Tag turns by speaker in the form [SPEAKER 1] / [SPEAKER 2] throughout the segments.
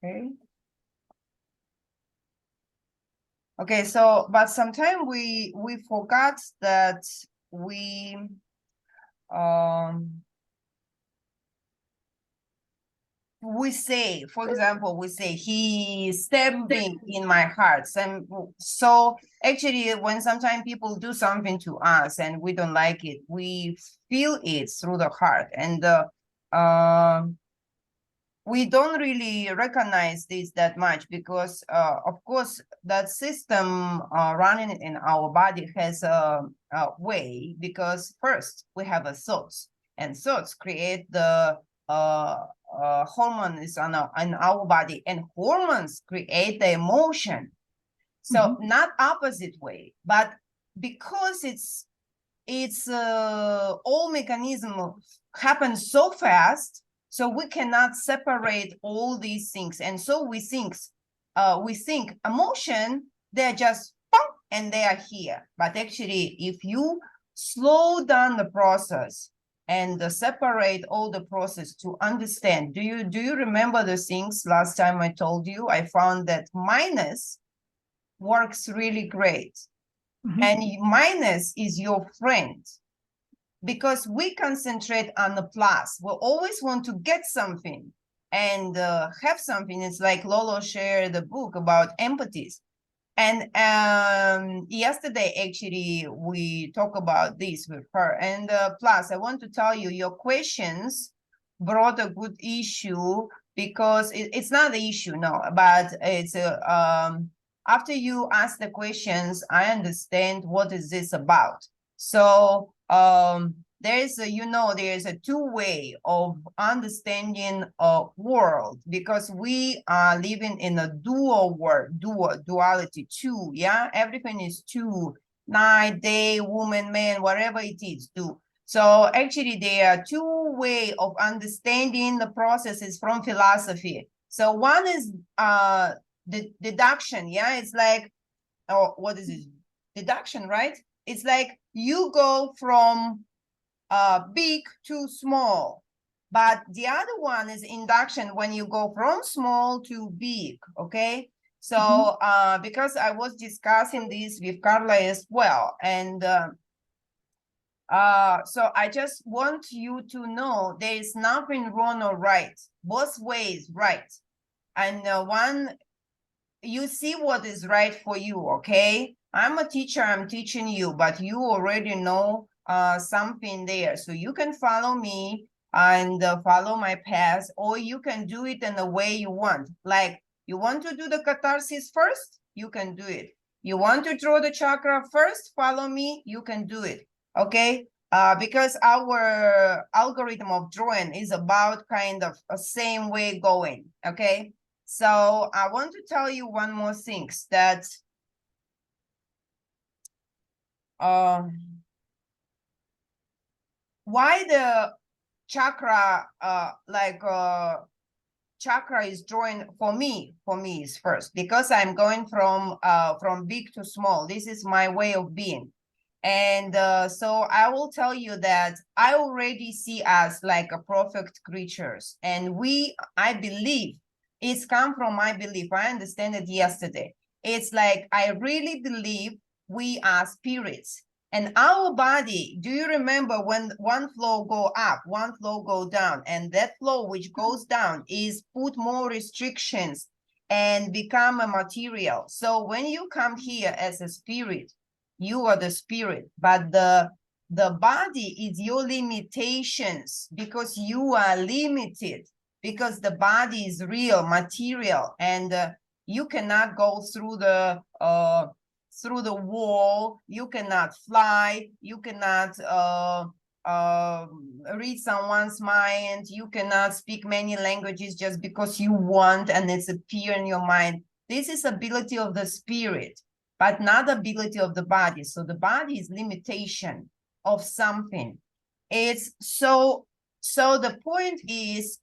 [SPEAKER 1] Okay. Okay, so but sometimes we forgot that um we say, for example, we say he stabbing in my heart. And so actually when sometimes people do something to us and we don't like it, we feel it through the heart. And we don't really recognize this that much because of course that system running in our body has a way, because first we have a thoughts, and thoughts create the hormones in our body, and hormones create the emotion. So not opposite way, but because it's all mechanism happens so fast, so we cannot separate all these things. And so we think emotion, they're just pop, and they are here. But actually, if you slow down the process and separate all the process to understand, do you remember the things last time I told you? I found that minus works really great. And minus is your friend, because we concentrate on the plus. We always want to get something and have something. It's like Lolo shared the book about empathies. And yesterday, actually, we talked about this with her. And plus, I want to tell you, your questions brought a good issue, because it's not the issue, no, but it's after you ask the questions, I understand what is this about. So there's a two-way of understanding a world, because we are living in a dual world, duality, two, yeah, everything is two, night, day, woman, man, whatever it is, two. So actually there are two ways of understanding the processes from philosophy. So one is the deduction, yeah, it's like, oh, what is it? Deduction, right? It's like you go from big to small. But the other one is induction, when you go from small to big, okay? So because I was discussing this with Carla as well, and so I just want you to know there is nothing wrong or right, both ways right. And one, you see what is right for you, okay? I'm a teacher, I'm teaching you, but you already know something there. So you can follow me and follow my path, or you can do it in the way you want. Like, you want to do the catharsis first, you can do it. You want to draw the chakra first, follow me, you can do it, okay? Because our algorithm of drawing is about kind of a same way going, okay? So I want to tell you one more thing, that why the chakra chakra is drawing for me is first, because I'm going from big to small. This is my way of being. And so I will tell you that I already see us like a perfect creatures, and I believe it's come from my belief. I understand it yesterday. It's like I really believe we are spirits, and our body. Do you remember when one flow go up, one flow go down, and that flow which goes down is put more restrictions and become a material. So when you come here as a spirit, you are the spirit, but the body is your limitations, because you are limited, because the body is real material, and you cannot go through the wall, you cannot fly, you cannot read someone's mind, you cannot speak many languages just because you want and it's appear in your mind. This is ability of the spirit, but not ability of the body. So the body is limitation of something. It's so the point is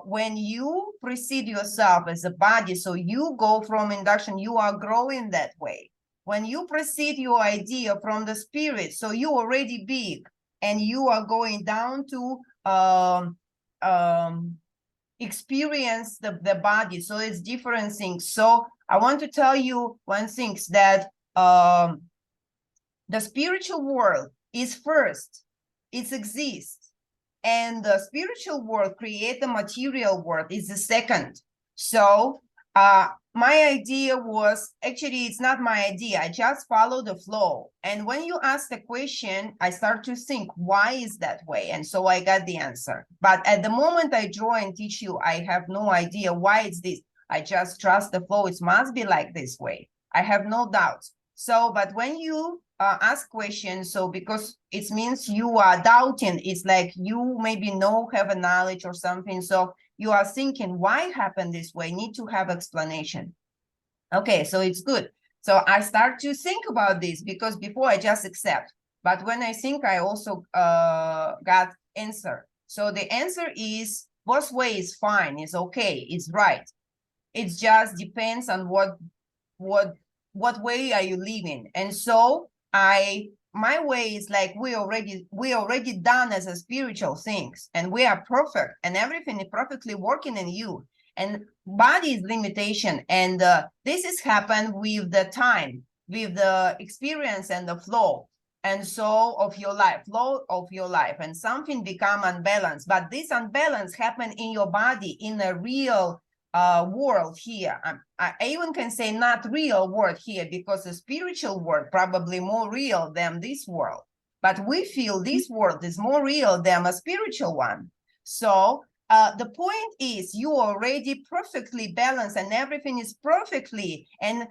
[SPEAKER 1] when you precede yourself as a body, so you go from induction, you are growing that way. When you precede your idea from the spirit, so you already big, and you are going down to experience the body. So it's different things. So I want to tell you one thing, that the spiritual world is first, it exists, and the spiritual world create the material world is the second. So my idea was, actually it's not my idea, I just follow the flow. And when you ask the question, I start to think, why is that way? And so I got the answer. But at the moment I draw and teach you, I have no idea why it's this. I just trust the flow. It must be like this way. I have no doubts. So, but when you ask questions, so because it means you are doubting, it's like you maybe have a knowledge or something. So you are thinking, why happened this way? Need to have explanation. Okay, so it's good. So I start to think about this, because before I just accept. But when I think, I also got answer. So the answer is both way is fine, is okay, it's right. It just depends on what way are you living. And so my way is like, we already done as a spiritual things, and we are perfect, and everything is perfectly working in you. And body is limitation, and this is happened with the time, with the experience and the flow, and so of your life, flow of your life, and something become unbalanced. But this unbalance happen in your body, in a real world here. I even can say not real world here, because the spiritual world probably more real than this world. But we feel this world is more real than a spiritual one. So the point is, you already perfectly balanced, and everything is perfectly. And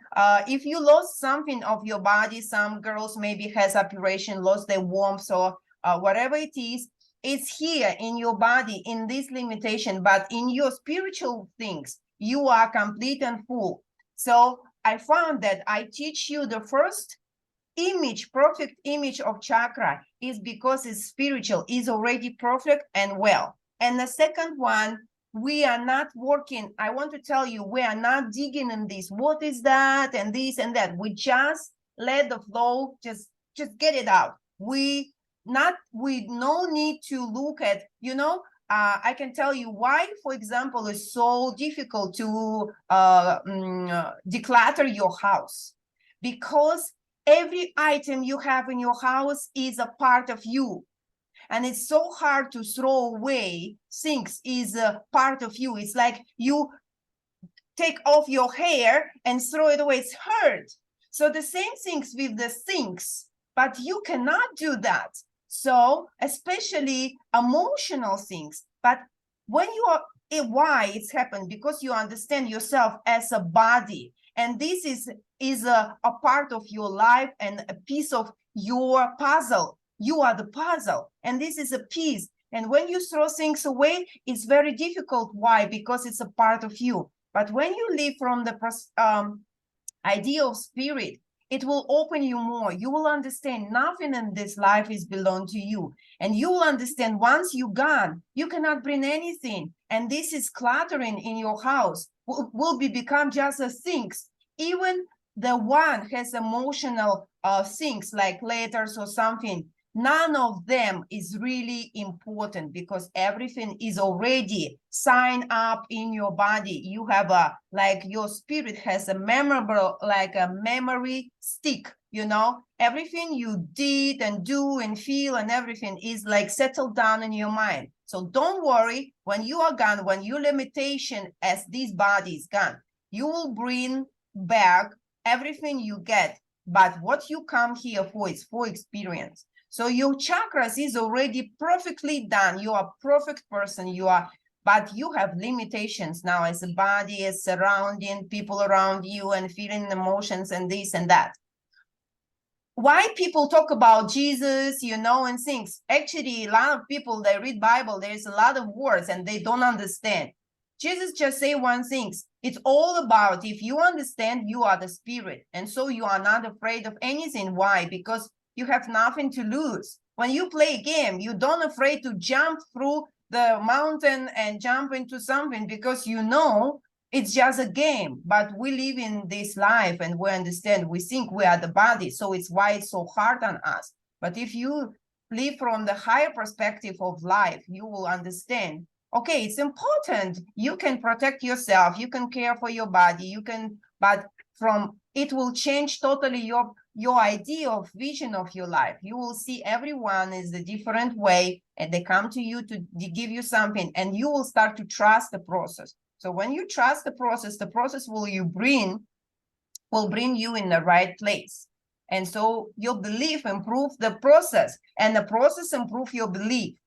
[SPEAKER 1] if you lost something of your body, some girls maybe has operation, lost their warmth, or whatever it is, it's here in your body, in this limitation. But in your spiritual things, you are complete and full. So I found that I teach you the first image, perfect image of chakra, is because it's spiritual, is already perfect and well. And the second one, we are not working. I want to tell you, we are not digging in this. What is that? And this and that. We just let the flow, just get it out. We no need to look at, I can tell you why, for example, it's so difficult to declutter your house. Because every item you have in your house is a part of you. And it's so hard to throw away things is a part of you. It's like you take off your hair and throw it away. It's hurt. So the same things with the things, but you cannot do that. So especially emotional things. But when you are, why it's happened? Because you understand yourself as a body. And this is a part of your life and a piece of your puzzle. You are the puzzle, and this is a piece. And when you throw things away, it's very difficult. Why? Because it's a part of you. But when you live from the idea of spirit, it will open you more. You will understand nothing in this life is belong to you. And you will understand once you're gone, you cannot bring anything. And this is cluttering in your house will become just a things. Even the one has emotional things like letters or something. None of them is really important, because everything is already signed up in your body. You have like your spirit has a memorable, like a memory stick, everything you did and do and feel and everything is like settled down in your mind. So don't worry, when you are gone, when your limitation as this body is gone, you will bring back everything you get. But what you come here for is for experience. So your chakras is already perfectly done. You are a perfect person. But you have limitations now as a body, as surrounding people around you and feeling emotions and this and that. Why people talk about Jesus, and things. Actually, a lot of people, they read Bible, there's a lot of words and they don't understand. Jesus just say one thing. It's all about, if you understand, you are the spirit. And so you are not afraid of anything. Why? Because you have nothing to lose. When you play a game, you don't afraid to jump through the mountain and jump into something, because it's just a game. But we live in this life and we understand, we think we are the body. So it's why it's so hard on us. But if you live from the higher perspective of life, you will understand okay, it's important. You can protect yourself, you can care for your body, you can, but from it will change totally your idea of vision of your life. You will see everyone is a different way, and they come to you to give you something, and you will start to trust the process. So when you trust the process will bring you in the right place. And so your belief improve the process, and the process improve your belief.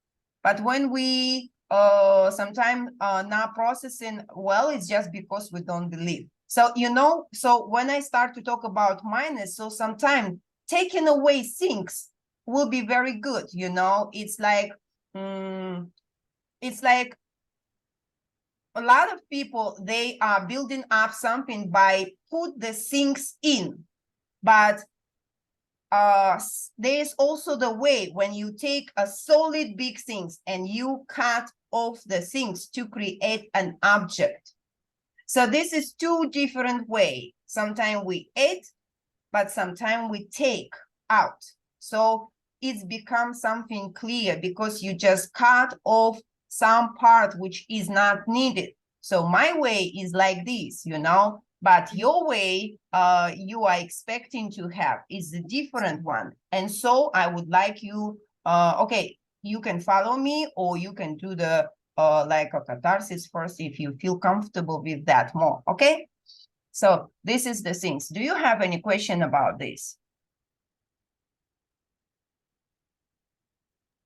[SPEAKER 1] But when we sometimes not processing well, it's just because we don't believe. So, you know, so when I start to talk about mindness, so sometimes taking away things will be very good, you know. It's like a lot of people, they are building up something by put the things in, but there's also the way when you take a solid big things and you cut off the things to create an object. So this is two different ways. Sometimes we add, but sometimes we take out. So it's become something clear because you just cut off some part which is not needed. So my way is like this, you know, but your way you are expecting to have is a different one. And so I would like you, okay, you can follow me, or you can do the like a catharsis first if you feel comfortable with that more, okay? So this is the things. Do you have any question about this?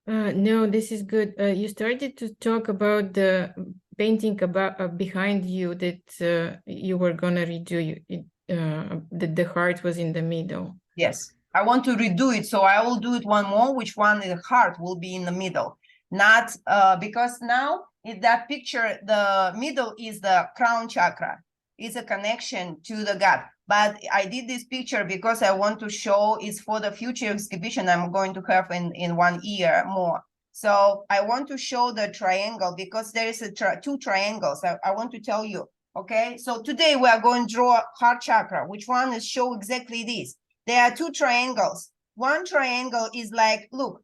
[SPEAKER 2] No, this is good. You started to talk about the painting about behind you that you were gonna redo. That the heart was in the middle.
[SPEAKER 1] Yes, I want to redo it, so I will do it one more. Which one the heart will be in the middle? Not because now in that picture, the middle is the crown chakra. It's a connection to the God. But I did this picture because I want to show it's for the future exhibition I'm going to have in 1 year more. So I want to show the triangle because there is two triangles. I want to tell you. Okay, so today we are going to draw heart chakra. Which one is show exactly this? There are two triangles. One triangle is like, look,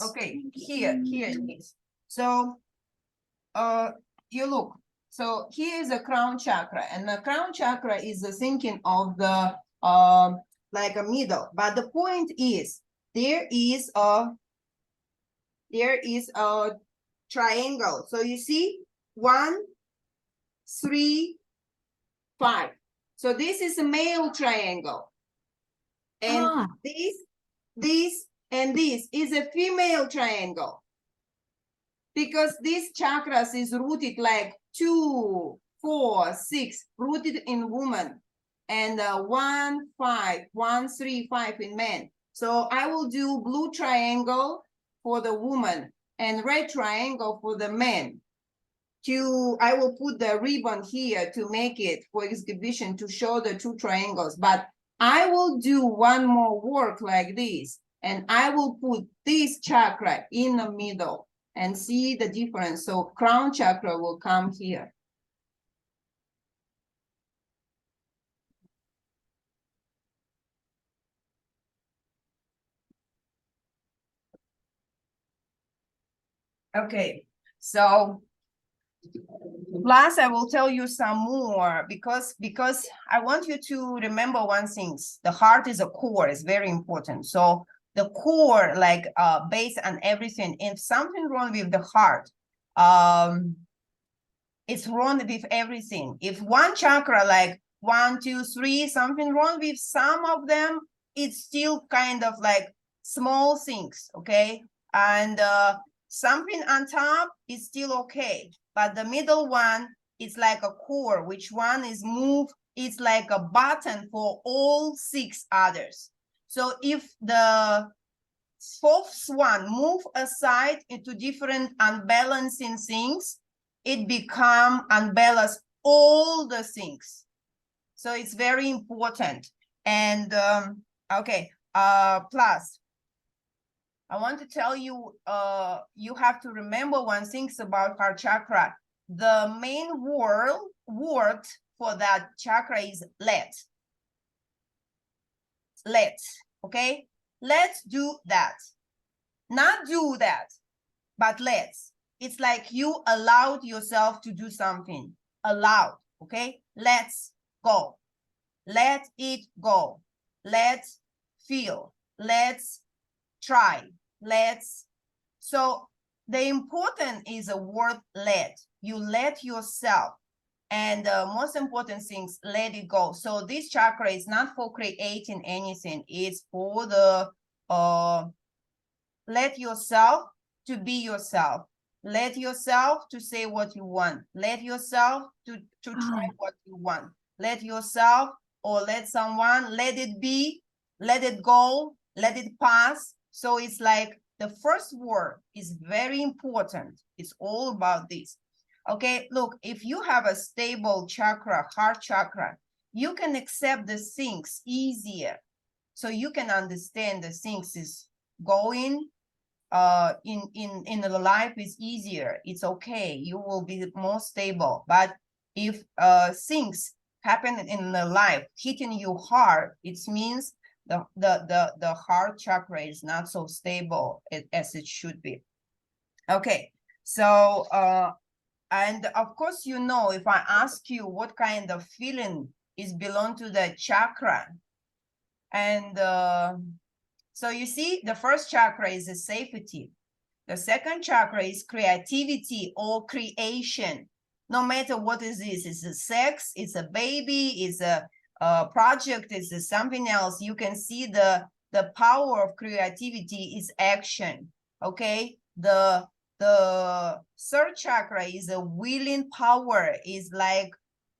[SPEAKER 1] okay, here it is. So you look, so here is a crown chakra, and the crown chakra is the thinking of the like a middle. But the point is there is a triangle. So you see 1, 3, 5. So this is a male triangle. And this and this is a female triangle. Because this chakras is rooted like 2, 4, 6, rooted in woman. And 1, 5, 1, 3, 5 in men. So I will do blue triangle for the woman and red triangle for the men. I will put the ribbon here to make it for exhibition to show the two triangles, but I will do one more work like this, and I will put this chakra in the middle and see the difference. So crown chakra will come here. Okay, so plus I will tell you some more because I want you to remember one thing. The heart is a core, it's very important. So the core, like based on everything, if something wrong with the heart, it's wrong with everything. If one chakra, like 1, 2, 3, something wrong with some of them, it's still kind of like small things, okay? And something on top is still okay, but the middle one is like a core, which one is moved, it's like a button for all 6 others. So if the fourth one move aside into different unbalancing things, it become unbalanced all the things. So it's very important. And okay, plus I want to tell you, you have to remember one thing about heart chakra. The main word for that chakra is let, okay? let's do that. Not do that, but let's. It's like you allowed yourself to do something. Allowed, okay? Let's go. Let it go. Let's feel. Let's try. Let's. So the important is a word let. You let yourself. And the most important things, let it go. So this chakra is not for creating anything. It's for the let yourself to be yourself. Let yourself to say what you want. Let yourself to try what you want. Let yourself or let someone, let it be, let it go, let it pass. So it's like the first word is very important. It's all about this. Okay, look, if you have a stable chakra, heart chakra, you can accept the things easier. So you can understand the things is going in the life is easier. It's okay. You will be more stable. But if things happen in the life hitting you hard, it means the heart chakra is not so stable as it should be. Okay, so and of course, you know, if I ask you what kind of feeling is belong to the chakra, and so you see, the first chakra is a safety. The second chakra is creativity or creation. No matter what is this, it's a sex, it's a baby, it's a project, it's something else. You can see the power of creativity is action. Okay, the third chakra is a willing power, is like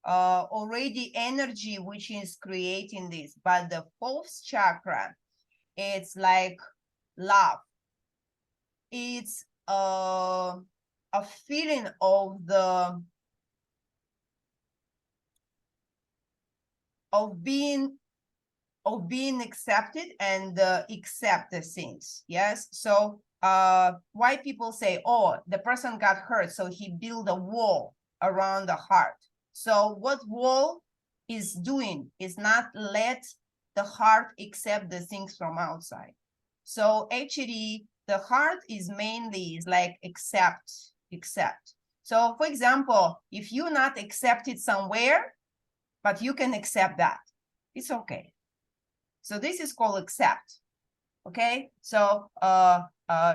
[SPEAKER 1] already energy which is creating this. But the fourth chakra, it's like love. It's a feeling of being accepted and accept the things. Yes. So why people say, oh, the person got hurt, so he built a wall around the heart. So what wall is doing is not let the heart accept the things from outside. So actually the heart is mainly is like accept. So for example, if you're not accepted somewhere, but you can accept that, it's okay. So this is called accept. Okay, so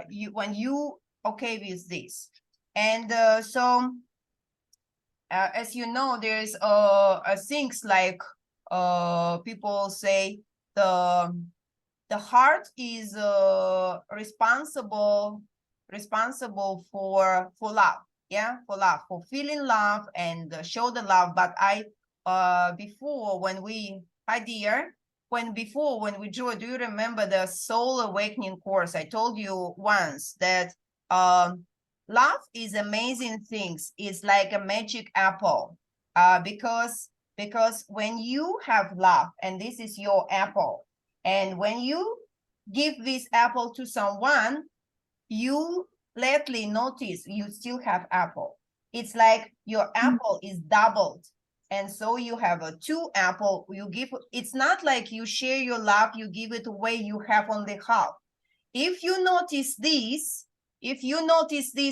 [SPEAKER 1] you when you okay with this, and so as you know, there's things like people say the heart is responsible for love. Yeah, for love, for feeling love and show the love. But before when we when we drew, do you remember the soul awakening course? I told you once that love is amazing things. It's like a magic apple, because when you have love, and this is your apple, and when you give this apple to someone, you lately notice you still have apple. It's like your apple is doubled. And so you have a 2 apple, you give, it's not like you share your love, you give it away, you have only half. If you notice this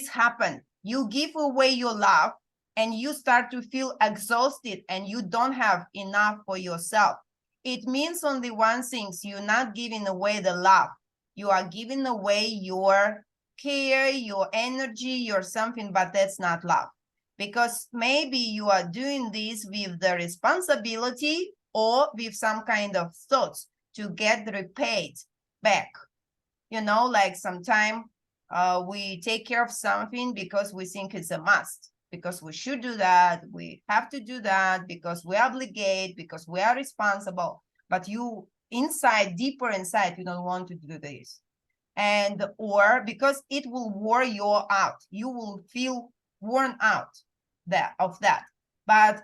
[SPEAKER 1] happen, you give away your love and you start to feel exhausted and you don't have enough for yourself. It means only one thing, you're not giving away the love. You are giving away your care, your energy, your something, but that's not love. Because maybe you are doing this with the responsibility or with some kind of thoughts to get repaid back. You know, like sometimes we take care of something because we think it's a must, because we should do that, we have to do that, because we obligate, because we are responsible. But you inside, deeper inside, you don't want to do this. And or because it will wear you out, you will feel worn out of that. But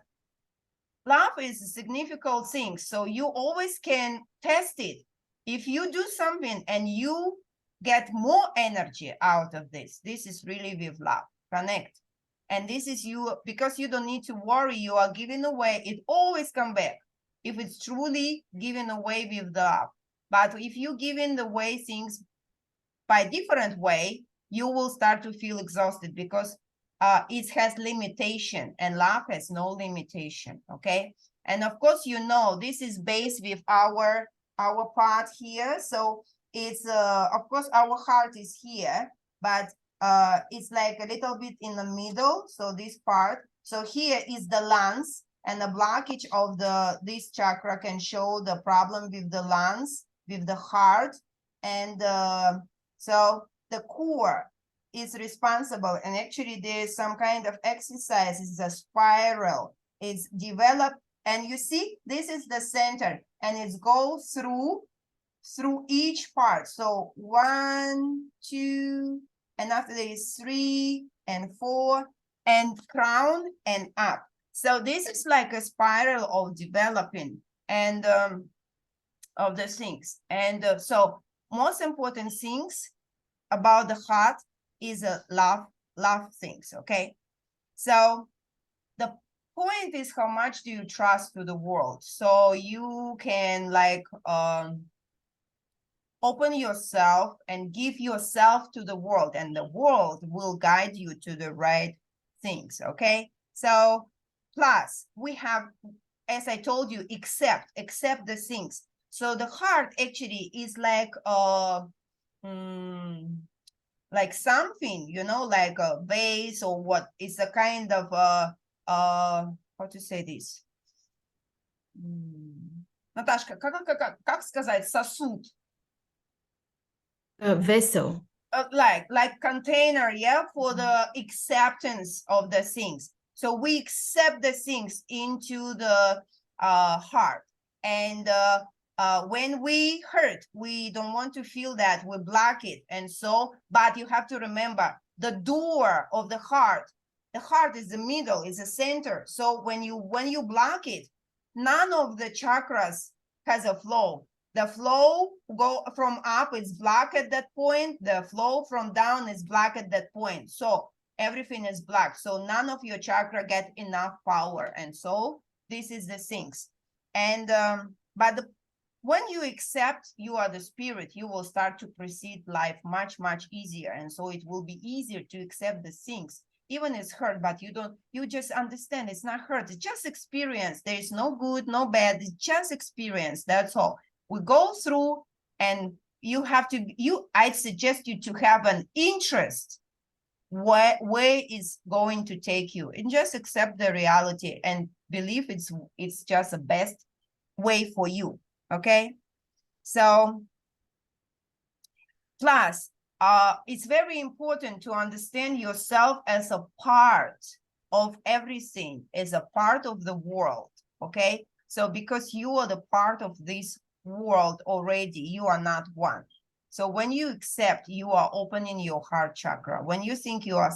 [SPEAKER 1] love is a significant thing, so you always can test it. If you do something and you get more energy out of this is really with love, connect. And this is you, because you don't need to worry, you are giving away, it always come back if it's truly given away with love. But if you give in the way things by different way, you will start to feel exhausted because it has limitation, and love has no limitation. Okay. And of course, you know, this is based with our part here. So it's of course our heart is here, but it's like a little bit in the middle. So this part, so here is the lungs, and the blockage of this chakra can show the problem with the lungs, with the heart. And so the core is responsible, and actually there's some kind of exercise. It's a spiral. It's developed, and you see this is the center, and it goes through each part. So 1, 2, and after there is 3 and 4, and crown and up. So this is like a spiral of developing and of the things. And so most important things about the heart is a love things. Okay. So the point is, how much do you trust to the world? So you can like open yourself and give yourself to the world, and the world will guide you to the right things. Okay. So plus we have, as I told you, accept the things. So the heart actually is like something, you know, like a vase, or what is a kind of how to say this? Наташка, как сказать сосуд?
[SPEAKER 2] Vessel.
[SPEAKER 1] Like container, yeah, for the acceptance of the things. So we accept the things into the heart, and when we hurt, we don't want to feel that, we block it. And so, but you have to remember the door of the heart is the middle, is the center. So when you block it, none of the chakras has a flow. The flow go from up is blocked at that point. The flow from down is blocked at that point. So everything is blocked. So none of your chakra get enough power. And so this is the things. And when you accept you are the spirit, you will start to proceed life much easier. And so it will be easier to accept the things. Even it's hurt, but you just understand it's not hurt. It's just experience. There is no good, no bad. It's just experience. That's all. We go through, and you have to, I suggest you to have an interest where is going to take you, and just accept the reality and believe it's just the best way for you. Okay. So plus it's very important to understand yourself as a part of everything, as a part of the world. Okay. So because you are the part of this world already, you are not one. So when you accept, you are opening your heart chakra. When you think you are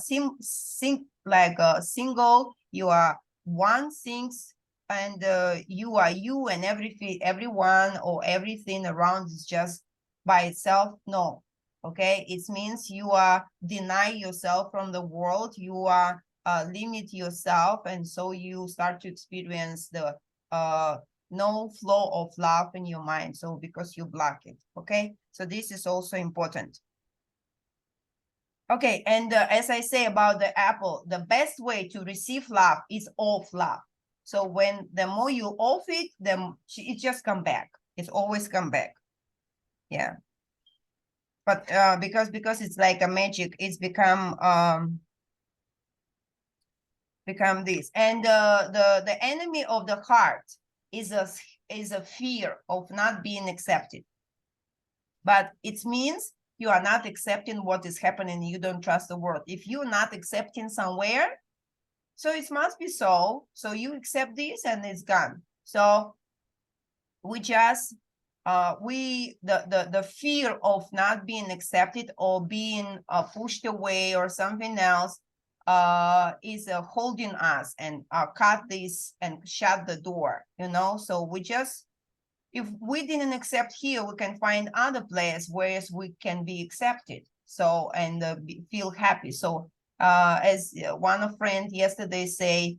[SPEAKER 1] like a single, you are one things, and you are you, and everyone or everything around is just by itself. No. Okay. It means you are deny yourself from the world. You are limit yourself, and so you start to experience the no flow of love in your mind. So because you block it. Okay. So this is also important. Okay. And as I say about the apple, the best way to receive love is off love. So when the more you off it, it just come back. It's always come back. Yeah. But because it's like a magic, it's become this. And the enemy of the heart is a fear of not being accepted. But it means you are not accepting what is happening. You don't trust the world. If you're not accepting somewhere, so it must be so. So you accept this, and it's gone. So we just the fear of not being accepted or being pushed away or something else is holding us, and cut this and shut the door, you know. So we just, if we didn't accept here, we can find other places where we can be accepted. So, and feel happy. So as one of friend yesterday say,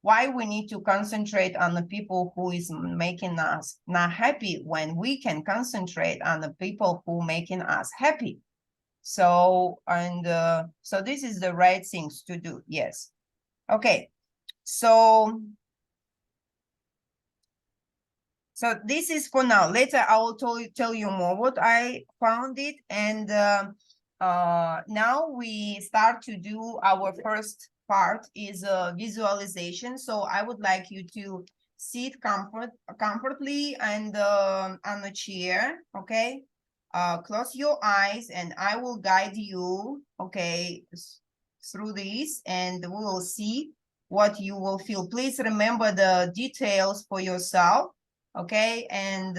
[SPEAKER 1] why we need to concentrate on the people who is making us not happy when we can concentrate on the people who making us happy. So, and so this is the right things to do. Yes. Okay. So this is for now. Later I will tell you more what I found it. And now we start to do our first part is visualization. So I would like you to sit comfortably and on the chair. Okay. Close your eyes and I will guide you, okay, through this, and we will see what you will feel. Please remember the details for yourself, okay? And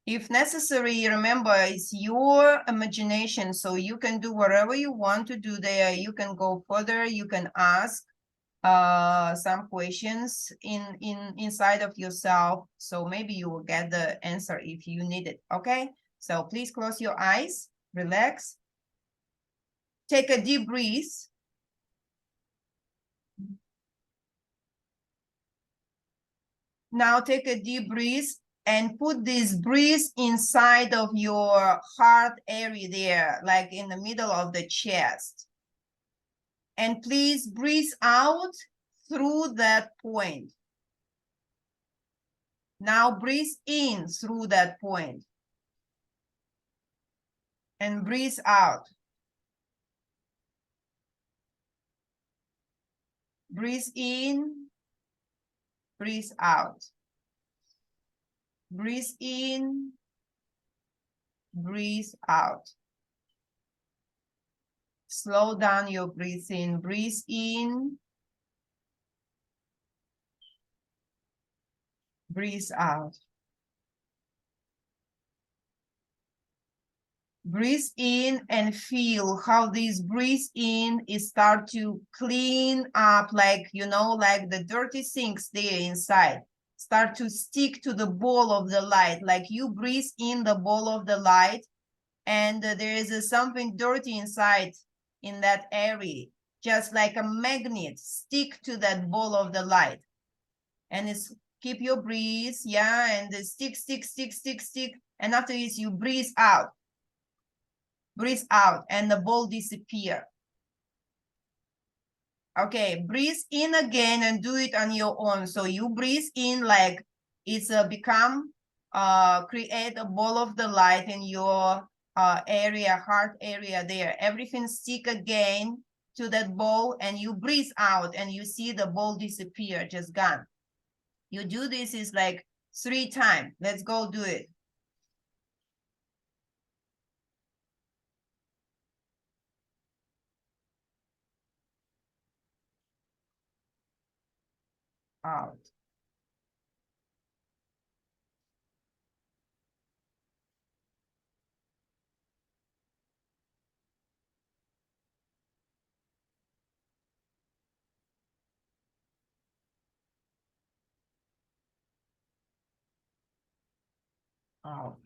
[SPEAKER 1] if necessary, remember it's your imagination, so you can do whatever you want to do there. You can go further, you can ask some questions inside of yourself, so maybe you will get the answer if you need it. Okay, so please close your eyes, relax, take a deep breath. Now take a deep breath and put this breath inside of your heart area there, like in the middle of the chest. And please breathe out through that point. Now breathe in through that point. And breathe out. Breathe in, breathe out. Breathe in, breathe out. Slow down your breathing. Breathe in, breathe out. Breathe in and feel how this breathe in is start to clean up, like, you know, like the dirty things there inside start to stick to the ball of the light, like you breathe in the ball of the light and there is something dirty inside in that area, just like a magnet stick to that ball of the light. And it's keep your breath, yeah, and the stick, and after this you breathe out. Breathe out and the ball disappear. Okay, breathe in again and do it on your own. So you breathe in like it's become, create a ball of the light in your area, heart area there. Everything stick again to that ball and you breathe out and you see the ball disappear, just gone. You do this is like 3 times. Let's go do it. Out. Out.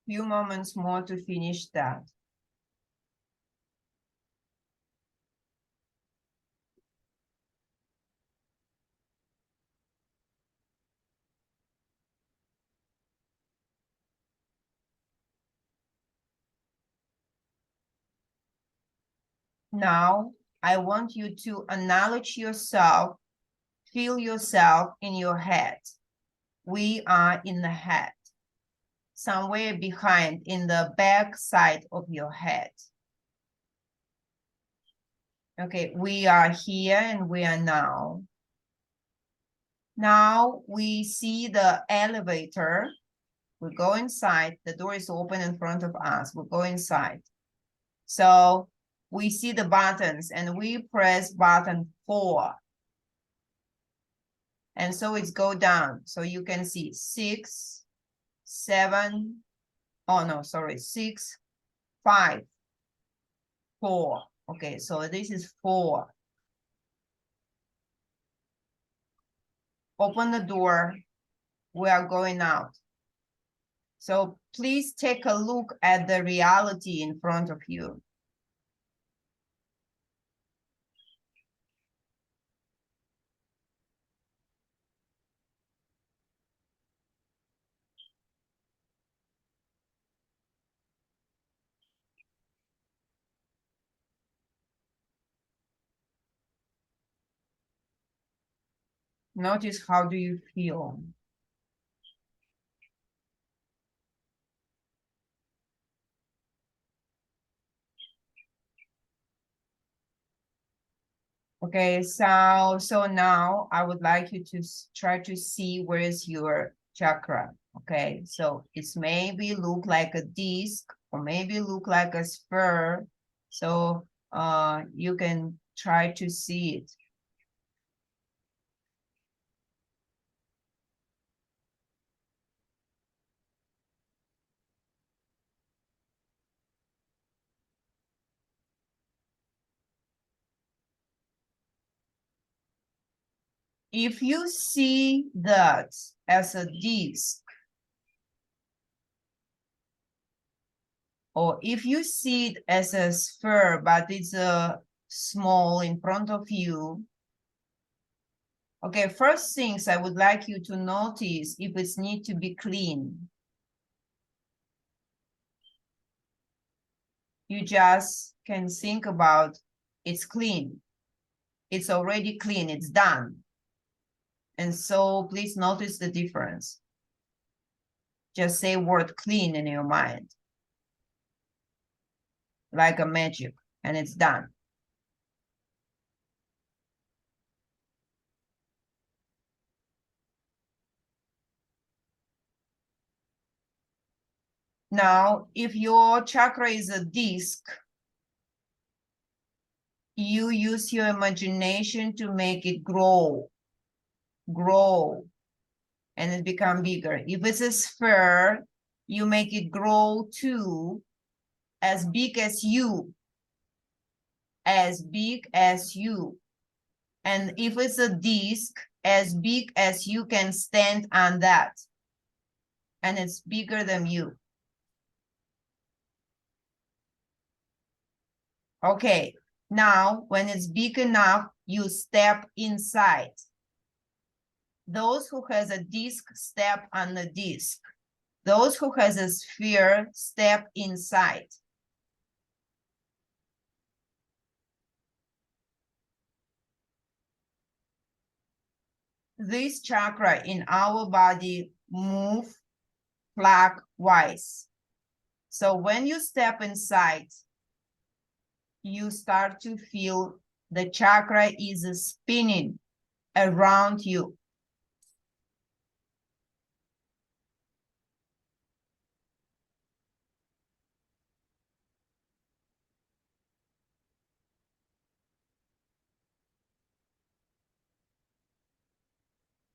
[SPEAKER 1] Few moments more to finish that. Now, I want you to acknowledge yourself, feel yourself in your head. We are in the head, somewhere behind in the back side of your head. Okay, we are here and we are now. Now we see the elevator. We go inside, the door is open in front of us. We go inside. So we see the buttons and we press button 4. And so it's go down. So you can see 6, 7, oh no, sorry, 6, 5, 4. Okay, so this is 4. Open the door. We are going out. So please take a look at the reality in front of you. Notice how do you feel? Okay, so now I would like you to try to see where is your chakra. Okay, so it's maybe look like a disc or maybe look like a sphere. So you can try to see it. If you see that as a disc, or if you see it as a sphere, but it's small in front of you, okay, first things I would like you to notice if it's need to be clean. You just can think about it's clean. It's already clean, it's done. And so please notice the difference. Just say word clean in your mind. Like a magic, and it's done. Now, if your chakra is a disc, you use your imagination to make it grow, and it become bigger. If it's a sphere, you make it grow too, as big as you, as big as you. And if it's a disc, as big as you can stand on that, and it's bigger than you. Okay, now when it's big enough, you step inside. Those who has a disc step on the disc. Those who has a sphere step inside. This chakra in our body move clockwise. So when you step inside, you start to feel the chakra is spinning around you.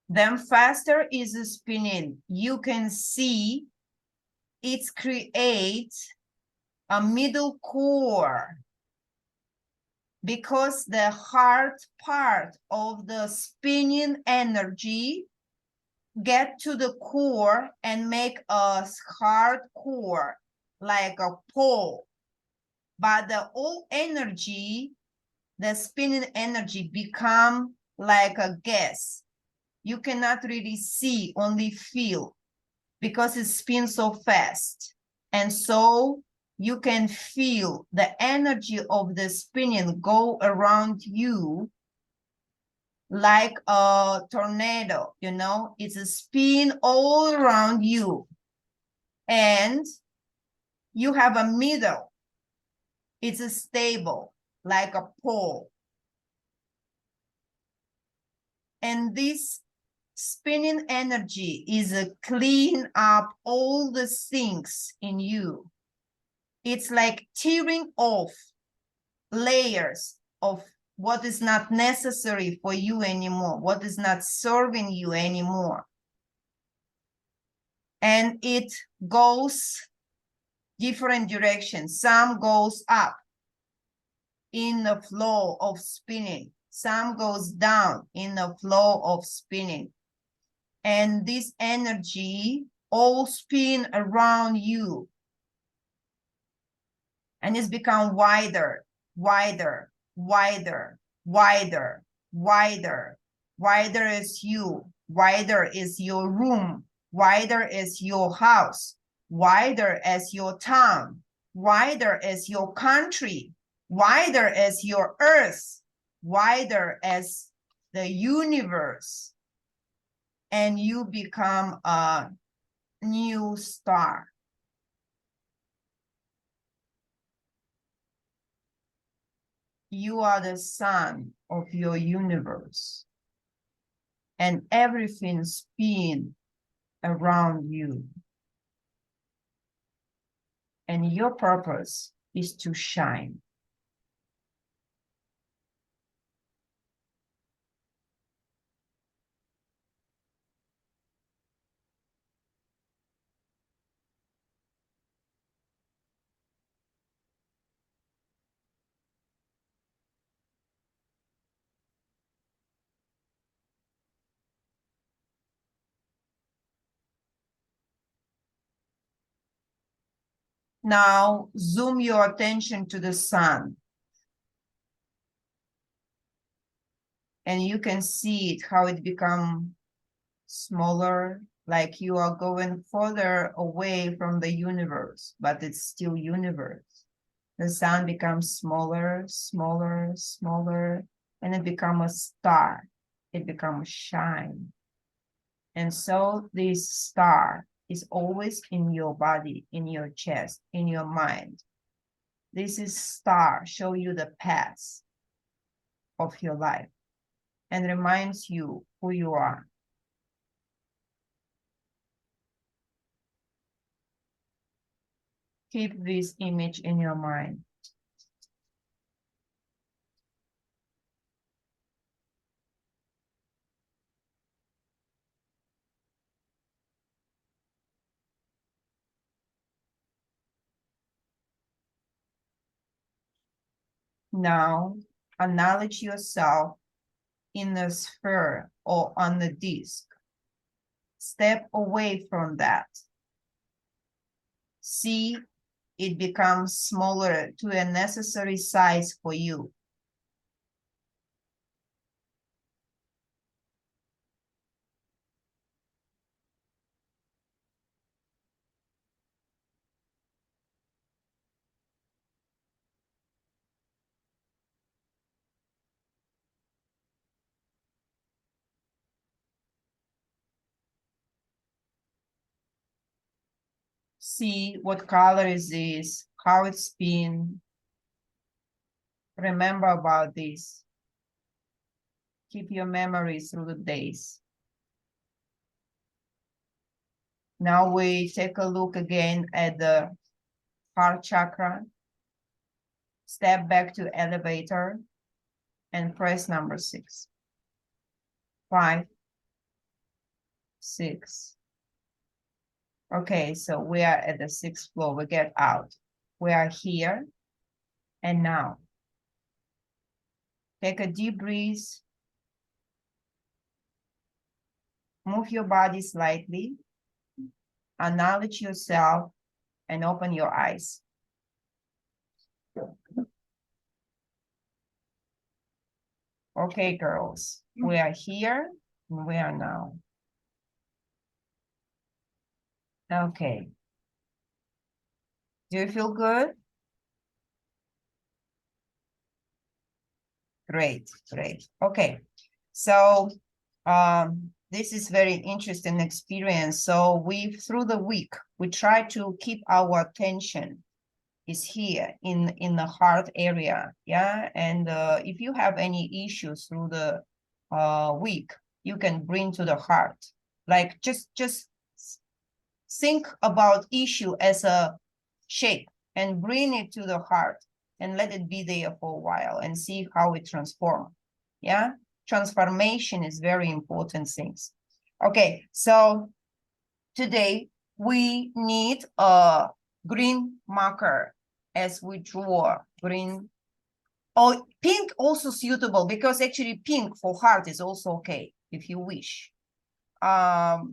[SPEAKER 1] Then faster is spinning. You can see it creates a middle core, because the heart part of the spinning energy get to the core and make a hard core, like a pole. But the whole energy, the spinning energy, become like a gas. You cannot really see, only feel, because it spins so fast. And so you can feel the energy of the spinning go around you like a tornado, you know, it's a spin all around you. And you have a middle. It's a stable, like a pole. And this spinning energy is a clean up all the things in you. It's like tearing off layers of what is not necessary for you anymore, what is not serving you anymore. And it goes different directions. Some goes up in the flow of spinning. Some goes down in the flow of spinning. And this energy all spin around you. And it's become wider, wider, wider, wider, wider. Wider is you. Wider is your room. Wider is your house. Wider as your town. Wider as your country. Wider as your earth. Wider as the universe. And you become a new star. You are the sun of your universe. And everything spins around you. And your purpose is to shine. Now, zoom your attention to the sun. And you can see it, how it becomes smaller, like you are going further away from the universe, but it's still universe. The sun becomes smaller, smaller, smaller, and it becomes a star. It becomes shine. And so this star is always in your body, in your chest, in your mind. This is star, show you the path of your life and reminds you who you are. Keep this image in your mind. Now, acknowledge yourself in the sphere or on the disc. Step away from that. See it becomes smaller to a necessary size for you. See what color is this, how it's been. Remember about this. Keep your memory through the days. Now we take a look again at the heart chakra. Step back to elevator and press number 6. 5, 6. Okay, so we are at the 6th floor. We get out. We are here and now. Take a deep breath. Move your body slightly. Acknowledge yourself and open your eyes. Okay, girls, we are here and we are now. Okay. Do you feel good? Great, great. Okay, so this is very interesting experience. So through the week, we try to keep our attention is here in the heart area, yeah? And if you have any issues through the week, you can bring to the heart. Like just think about issue as a shape and bring it to the heart and let it be there for a while and see how it transforms. Yeah, transformation is very important things. Okay, so today we need a green marker as we draw green. Oh, pink also suitable, because actually pink for heart is also okay if you wish. Oh,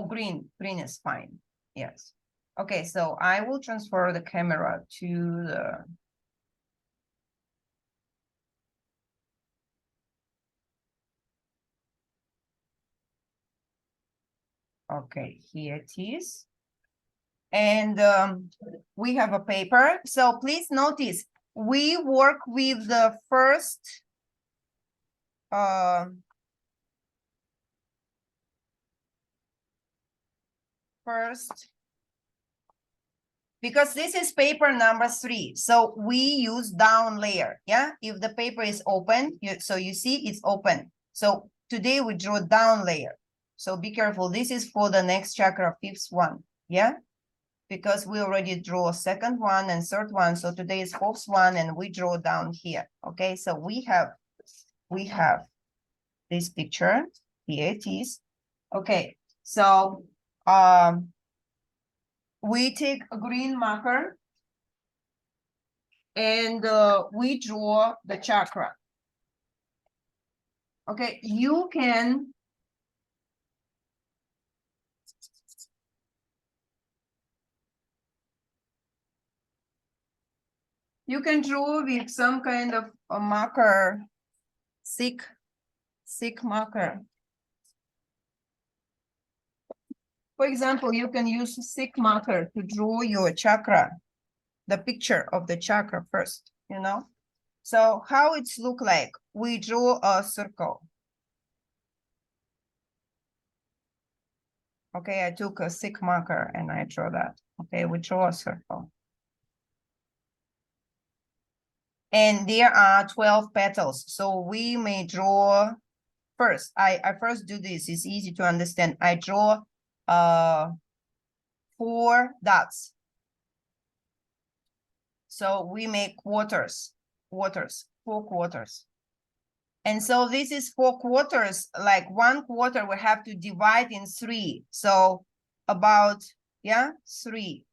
[SPEAKER 1] green is fine. Yes. Okay, so I will transfer the camera to the. Okay, here it is. And we have a paper. So please notice, we work with the first because this is paper number 3. So we use down layer. Yeah, if the paper is open, so you see it's open. So today we draw down layer. So be careful. This is for the next chakra, 5th one. Yeah, because we already draw a 2nd one and 3rd one. So today is 4th one, and we draw down here. Okay, so we have this picture. Here it is. Okay, so we take a green marker and we draw the chakra. Okay, you can draw with some kind of a marker, thick marker. For example, you can use a thick marker to draw your chakra, the picture of the chakra first, you know. So how it's look like? We draw a circle. Okay, I took a thick marker and I draw that. Okay, we draw a circle. And there are 12 petals. So we may draw first. I first do this. It's easy to understand. I draw 4 dots. So we make quarters, 4 quarters. And so this is 4 quarters, like 1 quarter we have to divide in 3. So about, 3.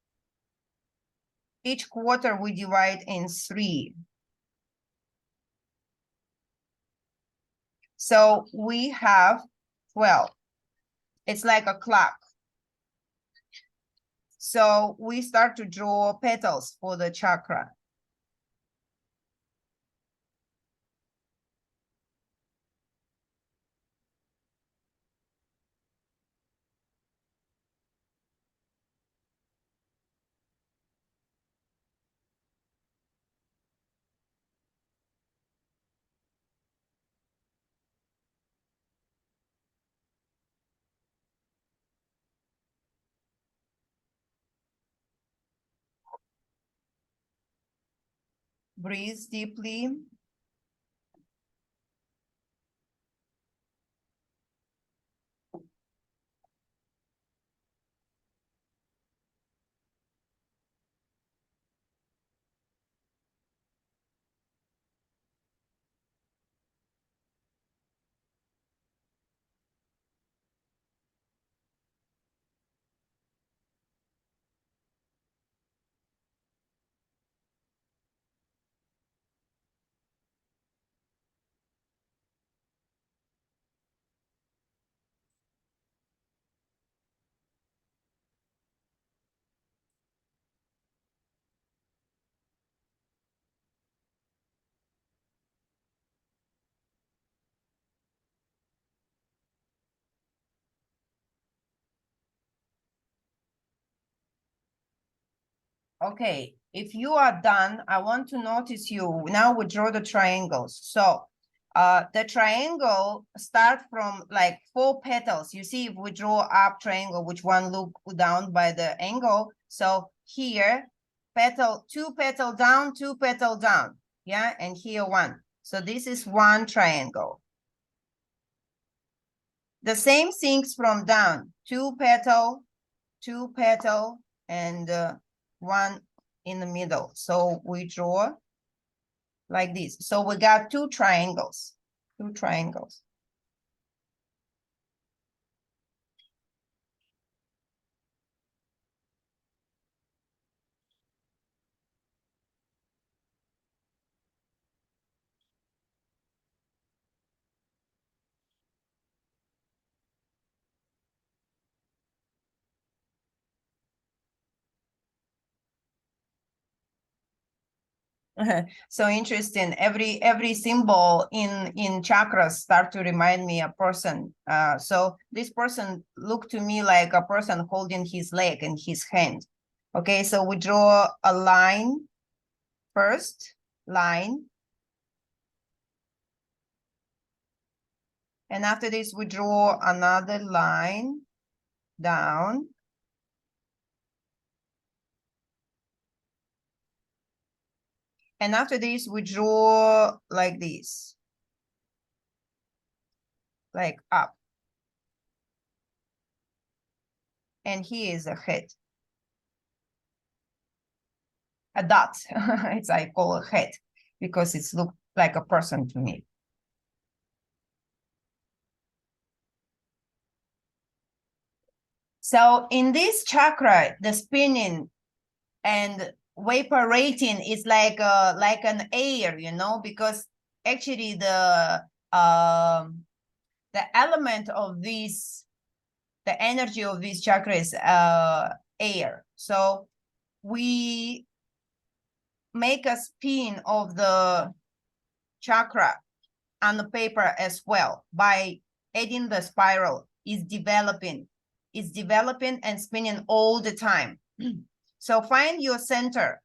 [SPEAKER 1] Each quarter we divide in 3. So we have 12. It's like a clock. So we start to draw petals for the chakra. Breathe deeply. Okay, if you are done, I want to notice you. Now we draw the triangles. So the triangle start from like 4 petals. You see, if we draw up triangle, which one look down by the angle. So here, petal, 2 petal down, 2 petal down. Yeah, and here 1. So this is 1 triangle. The same things from down, 2 petal, 2 petal, and 1 in the middle. So we draw like this. So we got two triangles. So interesting. Every symbol in chakras start to remind me a person. So this person looked to me like a person holding his leg in his hand. Okay, so we draw a line first, line. And after this, we draw another line down. And after this, we draw like this, like up. And here is a head. A dot, it's I call a head, because it's look like a person to me. So in this chakra, the spinning and vaporating is like an air, you know, because actually the element of this, the energy of this chakra is air. So we make a spin of the chakra on the paper as well by adding the spiral. Is developing and spinning all the time. So find your center,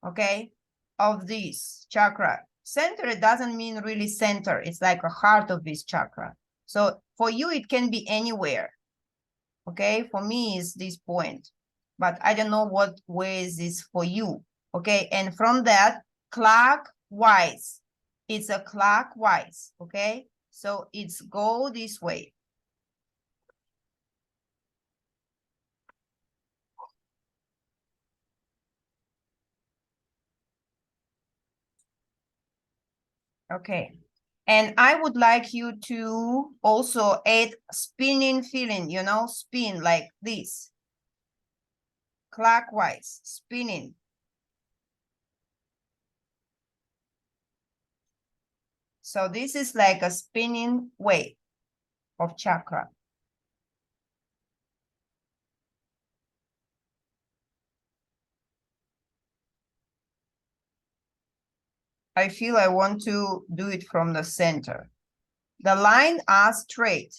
[SPEAKER 1] okay, of this chakra. Center doesn't mean really center. It's like a heart of this chakra. So for you, it can be anywhere. Okay, for me is this point, but I don't know what way is this for you. Okay, and from that, clockwise. It's a clockwise, okay? So it's go this way. Okay, and I would like you to also add spinning feeling, you know, spin like this. Clockwise, spinning. So this is like a spinning way of chakra. I feel I want to do it from the center. The line are straight,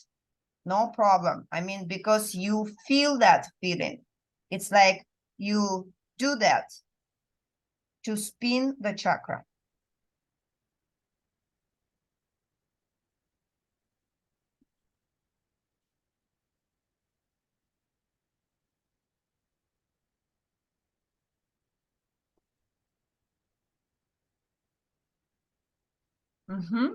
[SPEAKER 1] no problem. I mean, because you feel that feeling. It's like you do that to spin the chakra. Mm-hmm.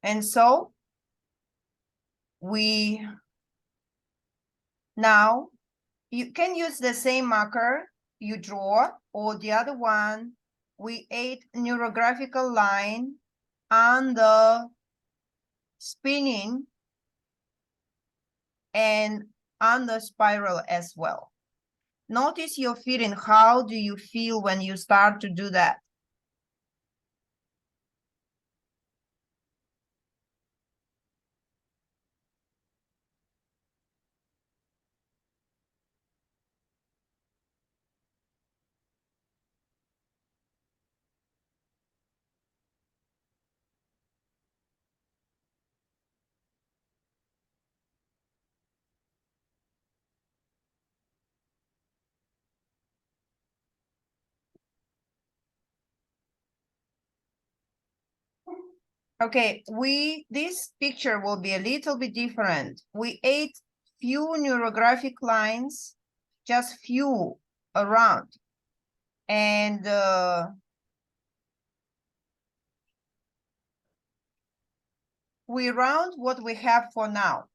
[SPEAKER 1] And so we now, you can use the same marker you draw, or the other one, we add neurographical line on the spinning and on the spiral as well. Notice your feeling. How do you feel when you start to do that? Okay, this picture will be a little bit different. We ate few neurographic lines, just few around. And we round what we have for now.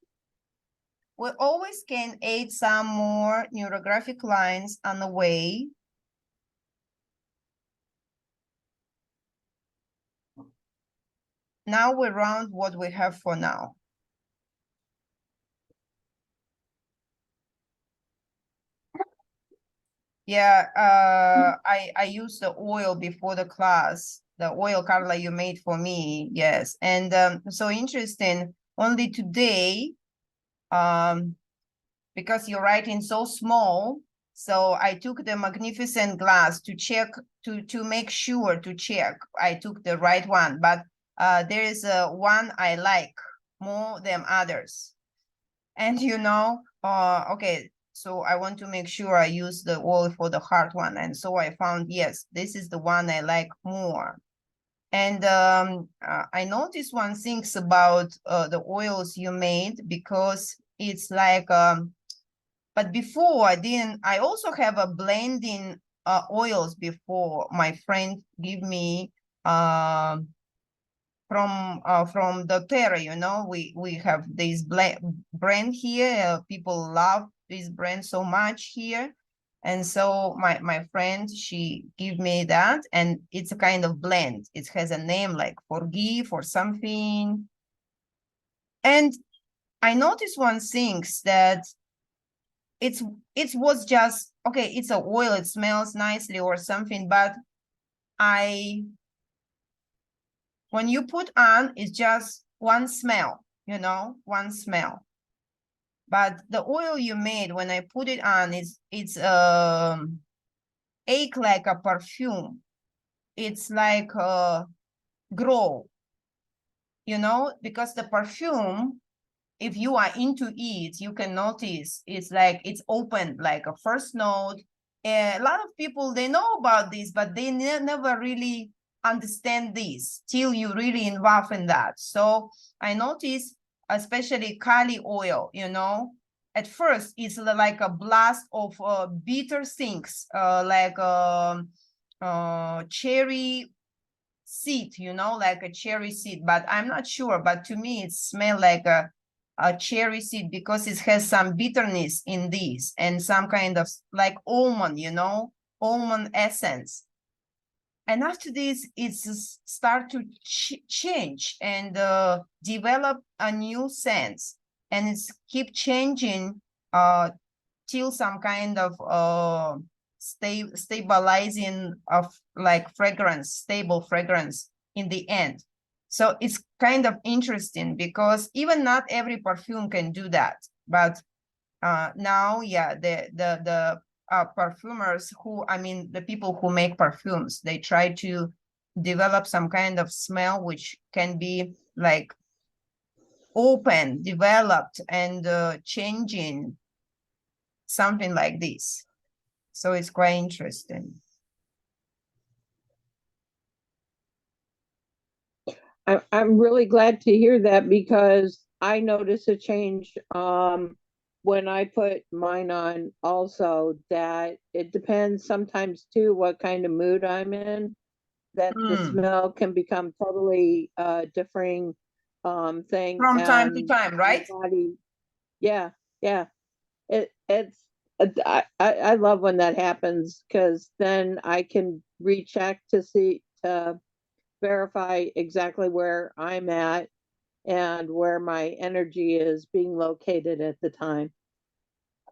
[SPEAKER 1] We always can add some more neurographic lines on the way. Now we round what we have for now. Yeah, I used the oil before the class, the oil, Carla, you made for me. Yes, and so interesting. Only today, because you're writing so small, so I took the magnificent glass to check, to make sure to check I took the right one. But there is one I like more than others, and okay. So I want to make sure I use the oil for the heart one. And so I found, yes, this is the one I like more. And I noticed one things about the oils you made, because it's like, but before I also have a blending oils before. My friend give me from the Terra, we have this brand here. People love this brand so much here. And so my friend, she give me that, and it's a kind of blend. It has a name like Forgive or something. And I noticed one thing, that it was just, okay, it's a oil, it smells nicely or something, but when you put on, it's just one smell, one smell. But the oil you made, when I put it on, it's ache like a perfume. It's like grow, because the perfume, if you are into it, you can notice it's like it's open like a first note. A lot of people, they know about this, but they never really understand this till you really involve in that. So I noticed, especially Kali oil, at first it's like a blast of bitter things, like cherry seed, like a cherry seed, but I'm not sure. But to me, it smells like a cherry seed, because it has some bitterness in this, and some kind of like almond, almond essence. And after this, it's start to change and develop a new sense, and it's keep changing till some kind of stabilizing of like fragrance, stable fragrance in the end. So it's kind of interesting, because even not every perfume can do that. But now, yeah, the perfumers the people who make perfumes, they try to develop some kind of smell which can be like open, developed, and changing, something like this. So it's quite interesting.
[SPEAKER 3] I'm really glad to hear that, because I noticed a change when I put mine on also, that it depends sometimes too what kind of mood I'm in, that the smell can become totally differing thing.
[SPEAKER 1] From time to time, right?
[SPEAKER 3] Body, yeah. I love when that happens, because then I can recheck to verify exactly where I'm at and where my energy is being located at the time.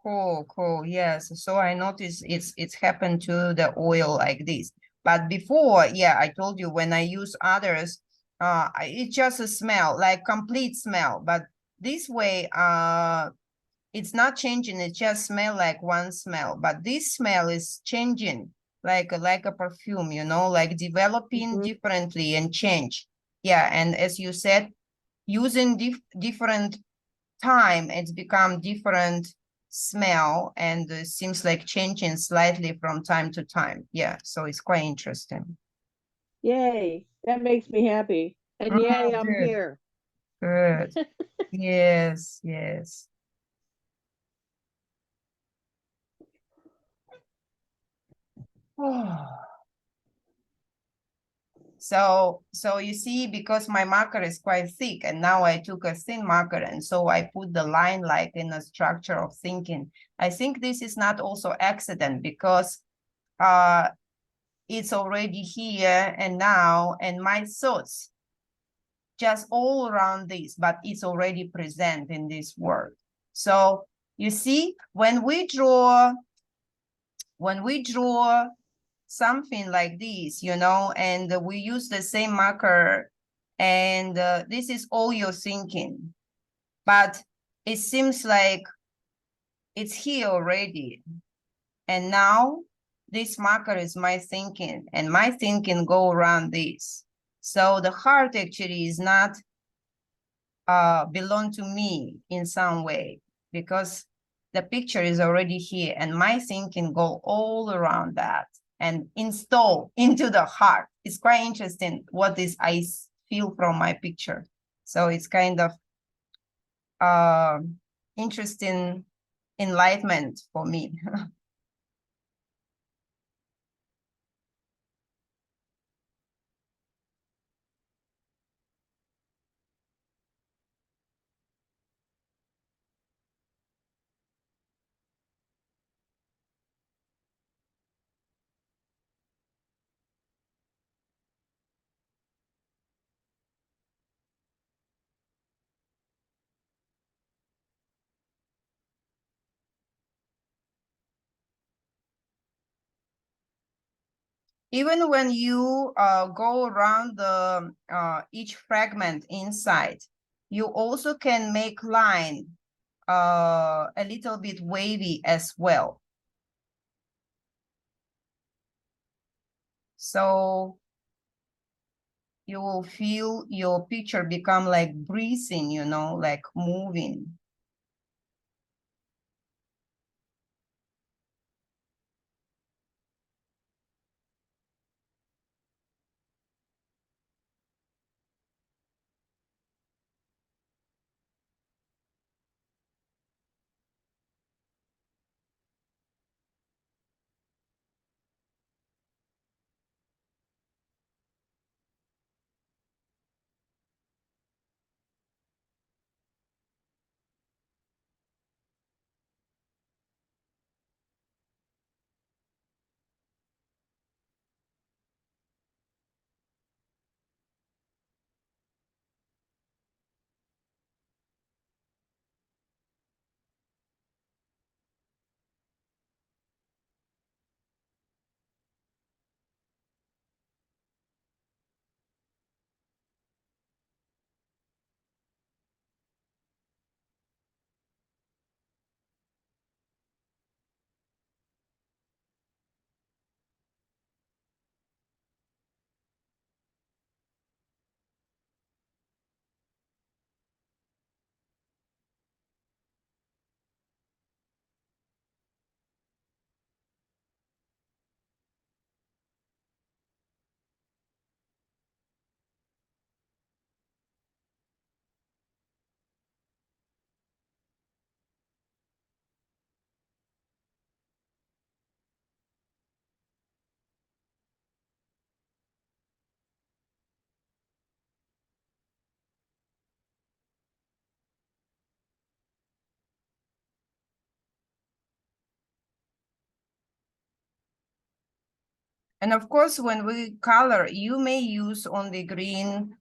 [SPEAKER 1] Cool. Yes. So I noticed it's happened to the oil like this. But before, yeah, I told you, when I use others, it's just a smell, like complete smell. But this way, it's not changing. It just smell like one smell. But this smell is changing, like a perfume, like developing differently and change. Yeah, and as you said, using different time, it's become different smell, and seems like changing slightly from time to time. Yeah, so it's quite interesting.
[SPEAKER 3] Yay, that makes me happy. And yay, I'm
[SPEAKER 1] Good.
[SPEAKER 3] here.
[SPEAKER 1] Good. Yes. So you see, because my marker is quite thick, and now I took a thin marker, and so I put the line like in a structure of thinking. I think this is not also accident, because it's already here and now, and my thoughts just all around this, but it's already present in this word. So you see, when we draw something like this, you know, and we use the same marker, and this is all your thinking, but it seems like it's here already. And now this marker is my thinking, and my thinking go around this. So the heart actually is not belong to me in some way, because the picture is already here, and my thinking go all around that and install into the heart. It's quite interesting what this I feel from my picture. So it's kind of interesting enlightenment for me. Even when you go around the each fragment inside, you also can make line a little bit wavy as well. So you will feel your picture become like breathing, you know, like moving. And of course, when we color, you may use only green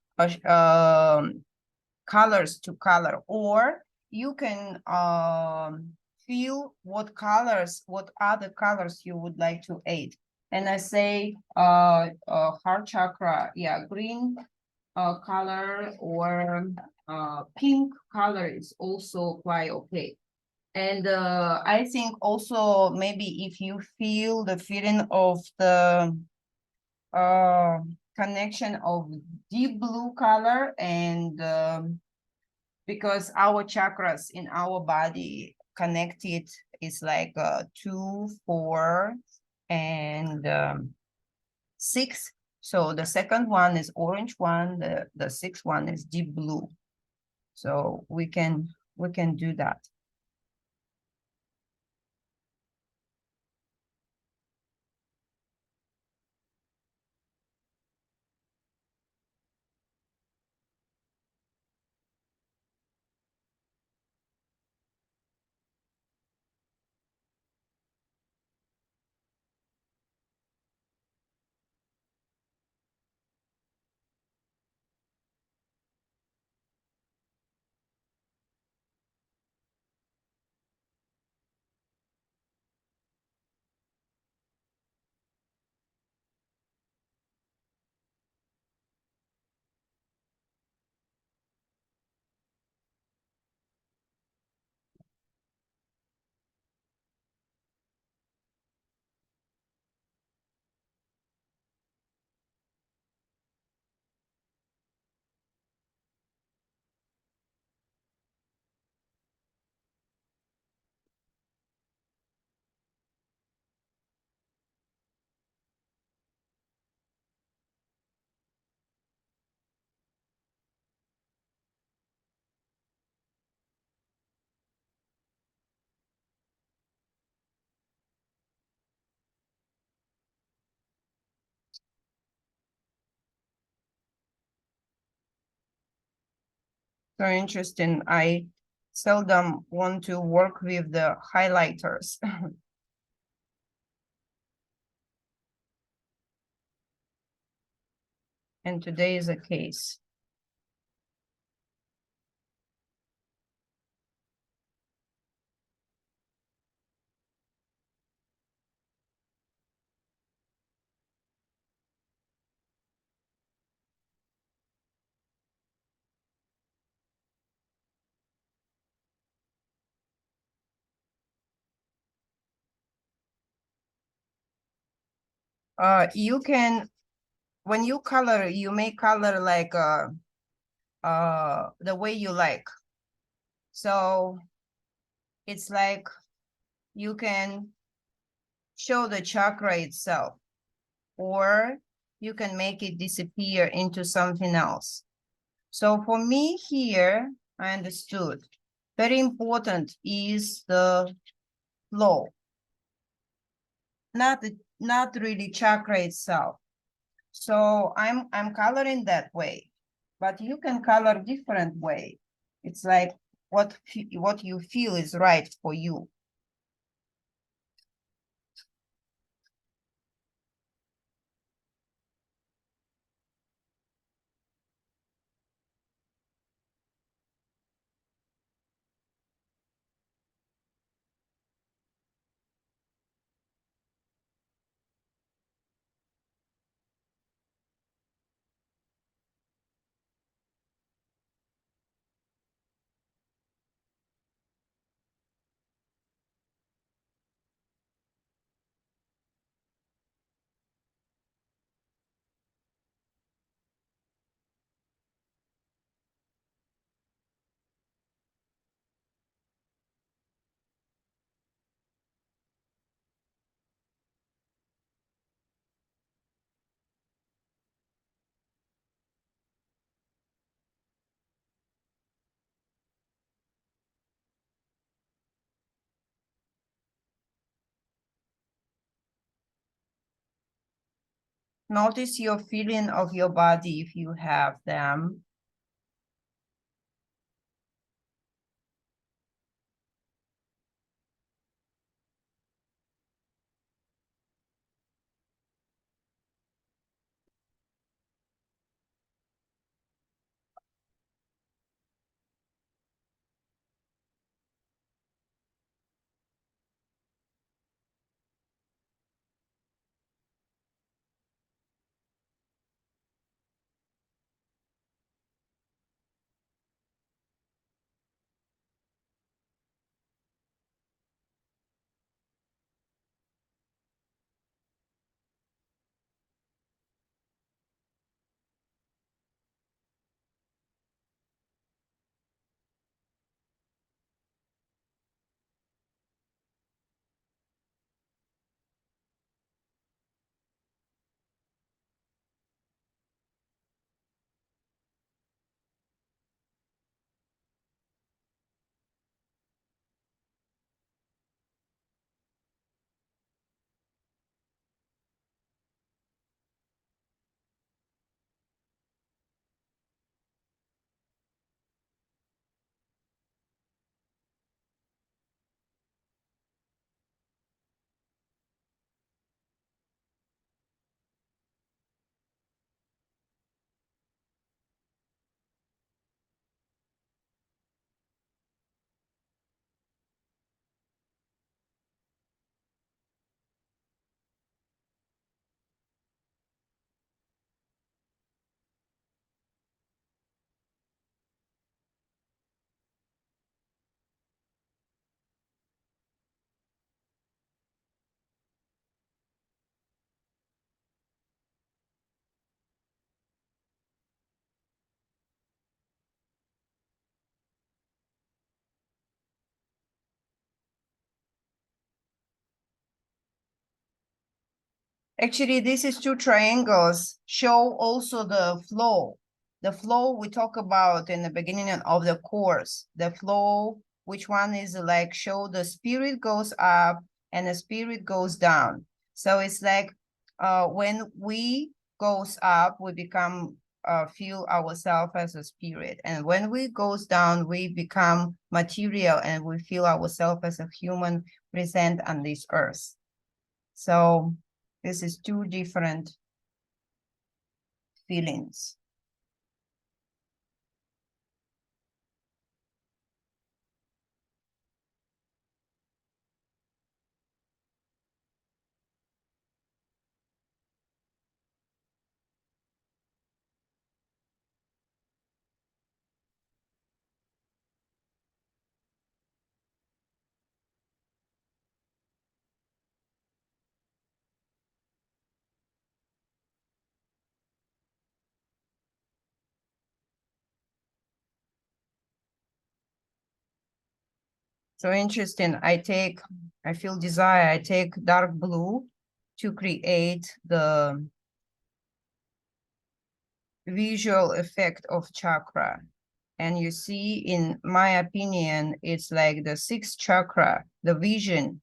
[SPEAKER 1] colors to color, or you can feel what colors, what other colors you would like to add. And I say heart chakra, yeah, green color or pink color is also quite okay. And I think also maybe if you feel the feeling of the connection of deep blue color, and because our chakras in our body connected is like 2, 4, and 6. So the second one is orange one, the sixth one is deep blue. So we can do that. Very interesting. I seldom want to work with the highlighters. And today is a case. You can, when you color, you may color like the way you like. So it's like you can show the chakra itself, or you can make it disappear into something else. So for me here, I understood. Very important is the flow, not really chakra itself. So I'm coloring that way, but you can color different way. It's like what you feel is right for you. Notice your feeling of your body if you have them. Actually, this is two triangles, show also the flow. The flow we talk about in the beginning of the course, the flow, which one is like show the spirit goes up and the spirit goes down. So it's like when we goes up, we become feel ourselves as a spirit. And when we goes down, we become material and we feel ourselves as a human present on this earth. So this is two different feelings. So interesting. I feel desire. I take dark blue to create the visual effect of chakra. And you see, in my opinion, it's like the sixth chakra, the vision,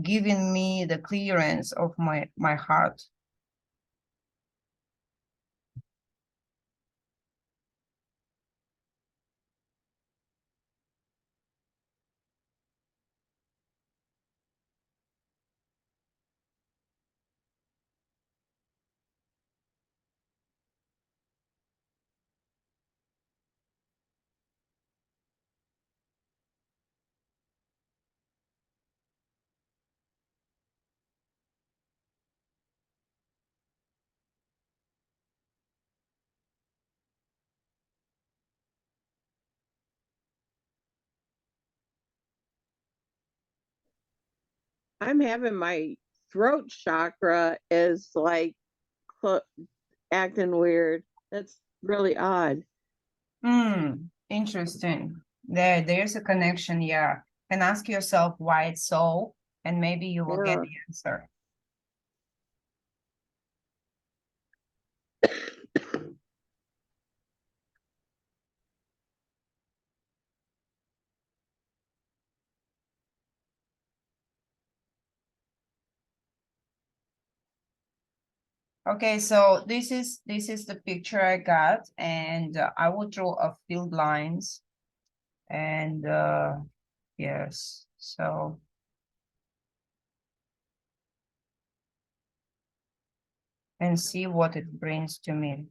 [SPEAKER 1] giving me the clearance of my heart.
[SPEAKER 3] I'm having my throat chakra is like acting weird. That's really odd.
[SPEAKER 1] Interesting. There's a connection, yeah. And ask yourself why it's so, and maybe you will get
[SPEAKER 3] Yeah.
[SPEAKER 1] the answer. Okay, so this is the picture I got, and I will draw a field lines, and yes, so and see what it brings to me.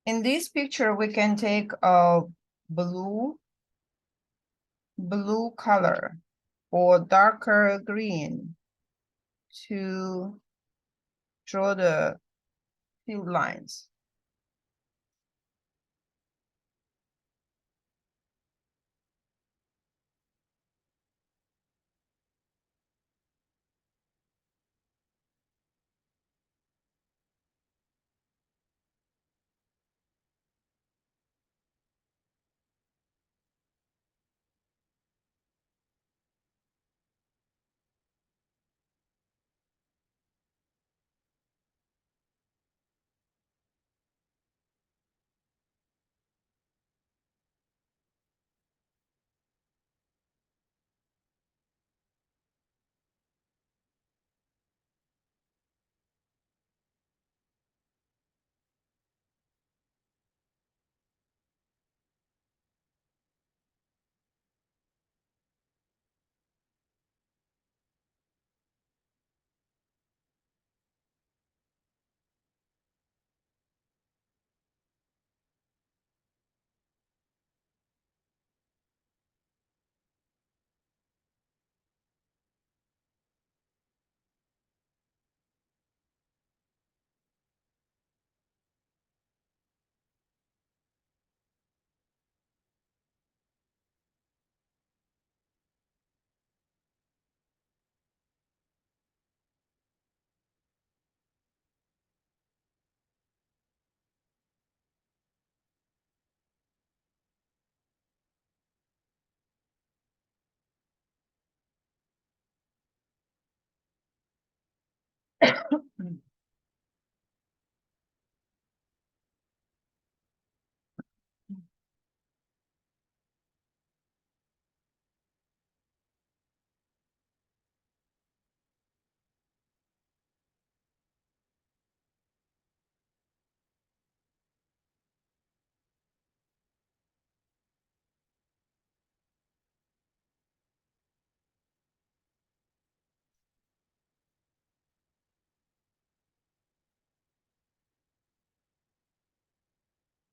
[SPEAKER 1] In this picture, we can take a blue color or darker green to draw the field lines.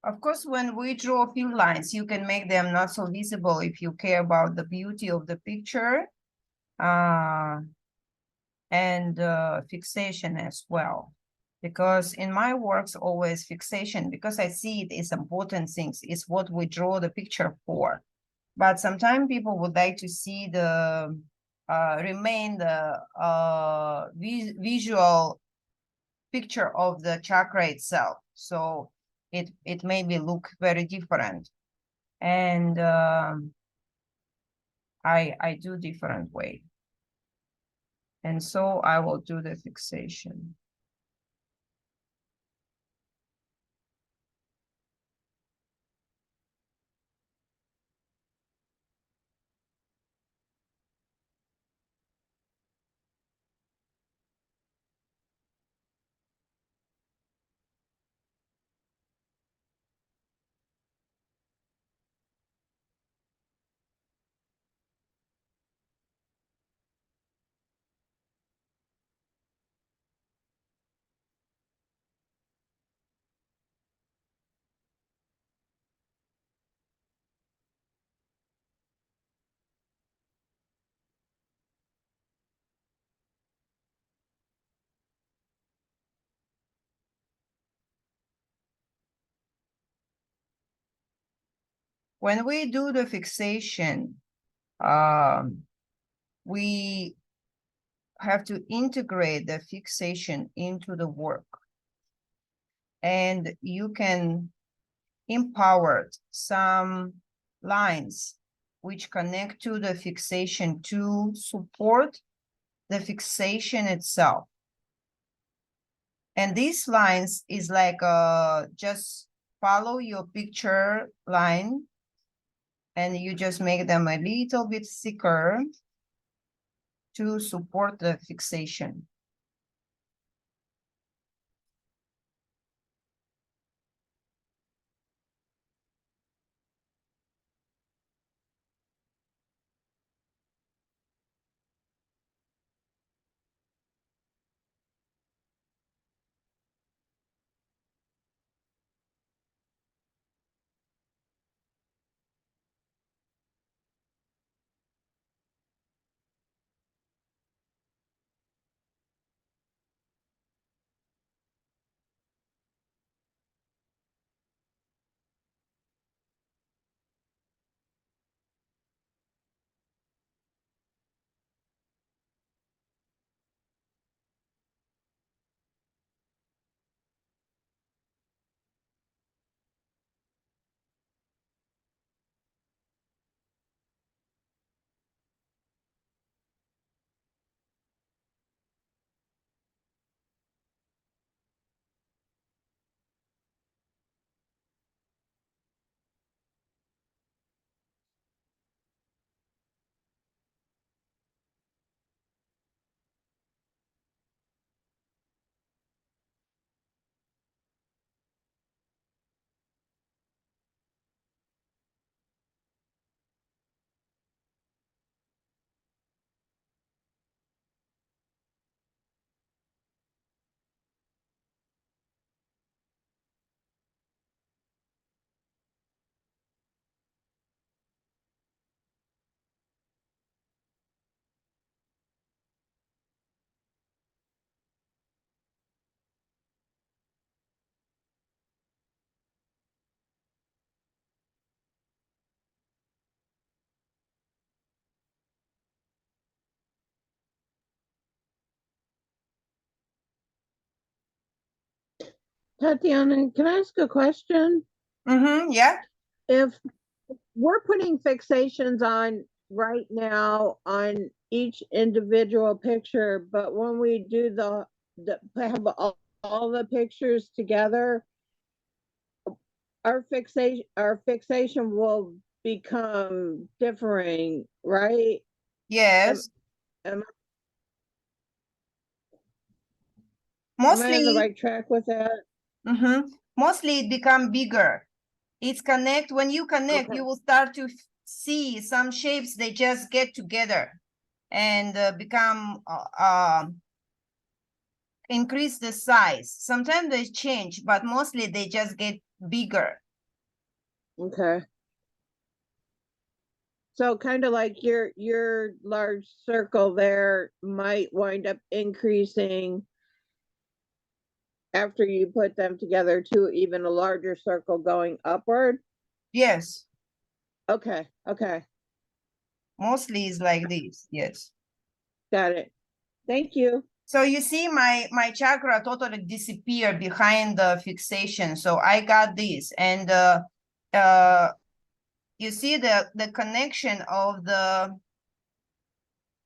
[SPEAKER 1] Of course, when we draw a few lines, you can make them not so visible if you care about the beauty of the picture and fixation as well. Because in my works, always fixation, because I see it is important things, is what we draw the picture for. But sometimes people would like to see the remain the visual picture of the chakra itself. So it maybe look very different. And I do different way. And so I will do the fixation. When we do the fixation, we have to integrate the fixation into the work. And you can empower some lines which connect to the fixation to support the fixation itself. And these lines is like just follow your picture line and you just make them a little bit thicker to support the fixation.
[SPEAKER 3] Tatiana, can I ask a question?
[SPEAKER 1] Yeah.
[SPEAKER 3] If we're putting fixations on right now on each individual picture, but when we do the have all the pictures together, our fixation will become differing, right?
[SPEAKER 1] Yes,
[SPEAKER 3] Am, am I on the
[SPEAKER 1] mostly,
[SPEAKER 3] right track with that?
[SPEAKER 1] mostly it become bigger. It's connect, when you connect,
[SPEAKER 3] Okay.
[SPEAKER 1] you will start to see some shapes, they just get together and become, increase the size. Sometimes they change, but mostly they just get bigger.
[SPEAKER 3] Okay. So kind of like your large circle there might wind up increasing after you put them together to even a larger circle going upward.
[SPEAKER 1] Yes,
[SPEAKER 3] Okay, okay,
[SPEAKER 1] mostly is like this, yes.
[SPEAKER 3] got it. Thank you.
[SPEAKER 1] So you see my chakra totally disappear behind the fixation. So I got this, and you see the connection of the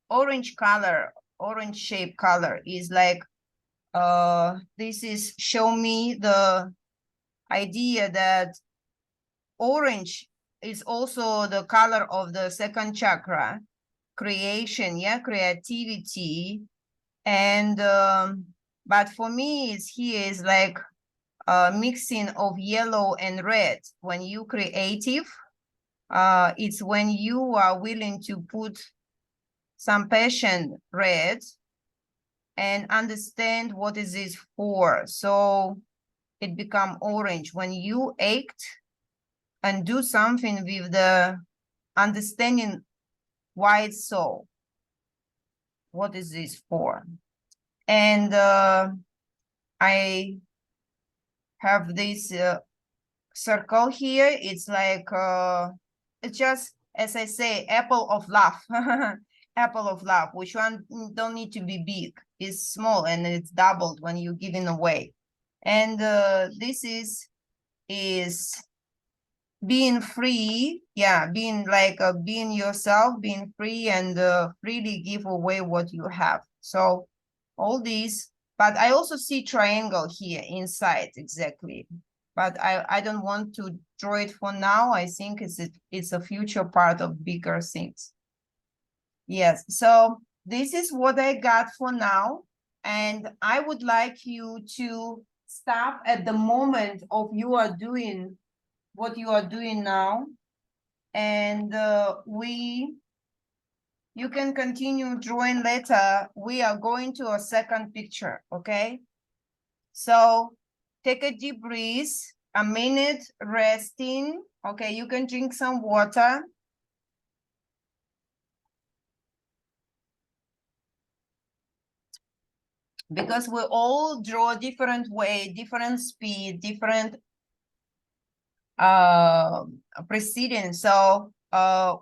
[SPEAKER 1] orange color, orange shape color is like, this is show me the idea that orange is also the color of the second chakra, creation, yeah, creativity. And but for me it's here is like a mixing of yellow and red. When you creative, it's when you are willing to put some passion, red, and understand what is this for. So it become orange when you act and do something with the understanding why it's so. What is this for? And I have this circle here. It's like, it's just, as I say, apple of love. Apple of love, which one don't need to be big. It's small and it's doubled when you're giving away. And this is being free. Yeah, being like being yourself, being free, and freely give away what you have. So all these, but I also see triangle here inside exactly, but I don't want to draw it for now. I think it's a future part of bigger things. Yes, so this is what I got for now, and I would like you to stop at the moment of you are doing what you are doing now, and you can continue drawing later. We are going to a second picture, okay? So take a deep breath, a minute resting. Okay, you can drink some water. Because we all draw different way, different speed, different precedence. So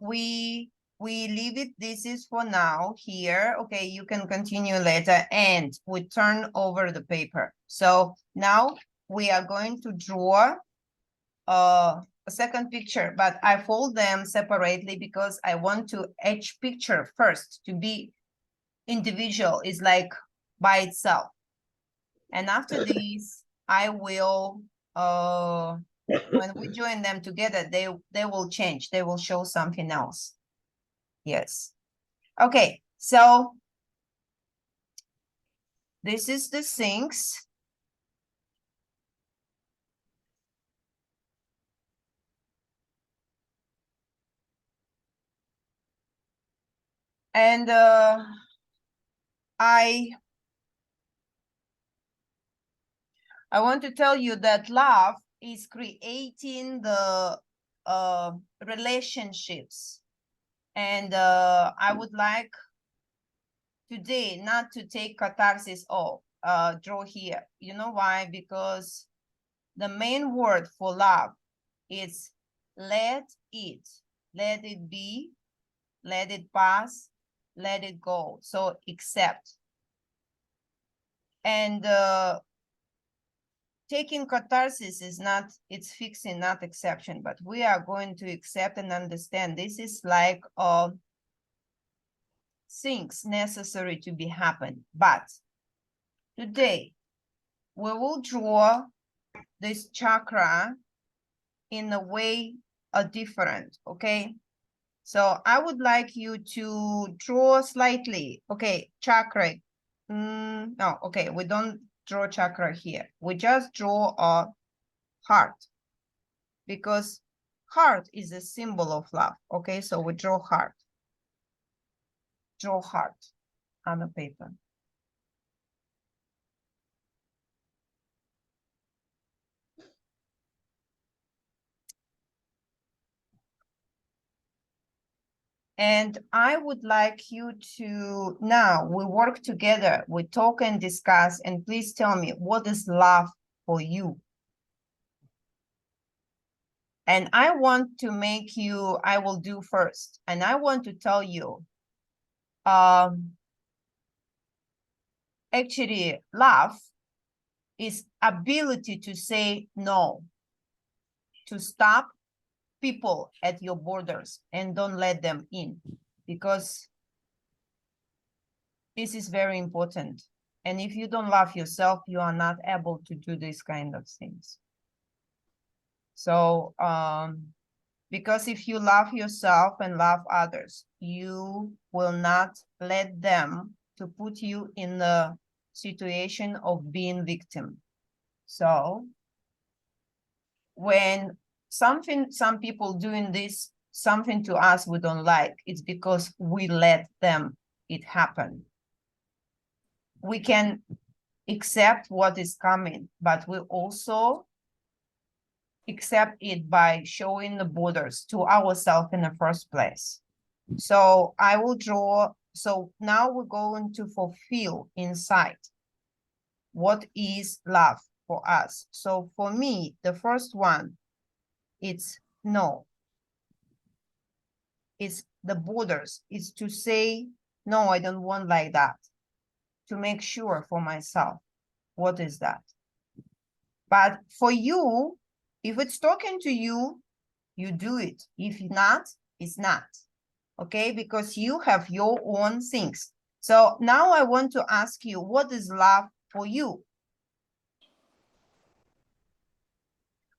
[SPEAKER 1] we leave it. This is for now here. Okay, you can continue later, and we turn over the paper. So now we are going to draw a second picture, but I fold them separately because I want to each picture first to be individual, is like by itself. And after this, I will when we join them together, they will change. They will show something else. Yes. Okay, so this is the things. And I want to tell you that love is creating the relationships. And I would like today not to take catharsis off, draw here. You know why? Because the main word for love is let it be, let it pass, let it go. So accept. And taking catharsis is not, it's fixing, not exception, but we are going to accept and understand this is like things necessary to be happen. But today we will draw this chakra in a way different, okay? So I would like you to draw slightly, okay, chakra. No, okay, we don't draw chakra here. We just draw a heart because heart is a symbol of love, okay? So we draw heart. Draw heart on the paper. And I would like you to, now we work together, we talk and discuss, and please tell me, what is love for you? And I want to make you, I will do first, and I want to tell you, actually, love is ability to say no, to stop people at your borders and don't let them in, because this is very important. And if you don't love yourself, you are not able to do these kind of things. So, because if you love yourself and love others, you will not let them to put you in the situation of being victim. So when some people doing this, something to us we don't like, it's because we let them it happen. We can accept what is coming, but we also accept it by showing the borders to ourselves in the first place. So I will draw, so now we're going to fulfill inside what is love for us. So for me, the first one, it's no. It's the borders, it's to say, no, I don't want like that. To make sure for myself, what is that? But for you, if it's talking to you, you do it. If not, it's not. Okay, because you have your own things. So now I want to ask you, what is love for you?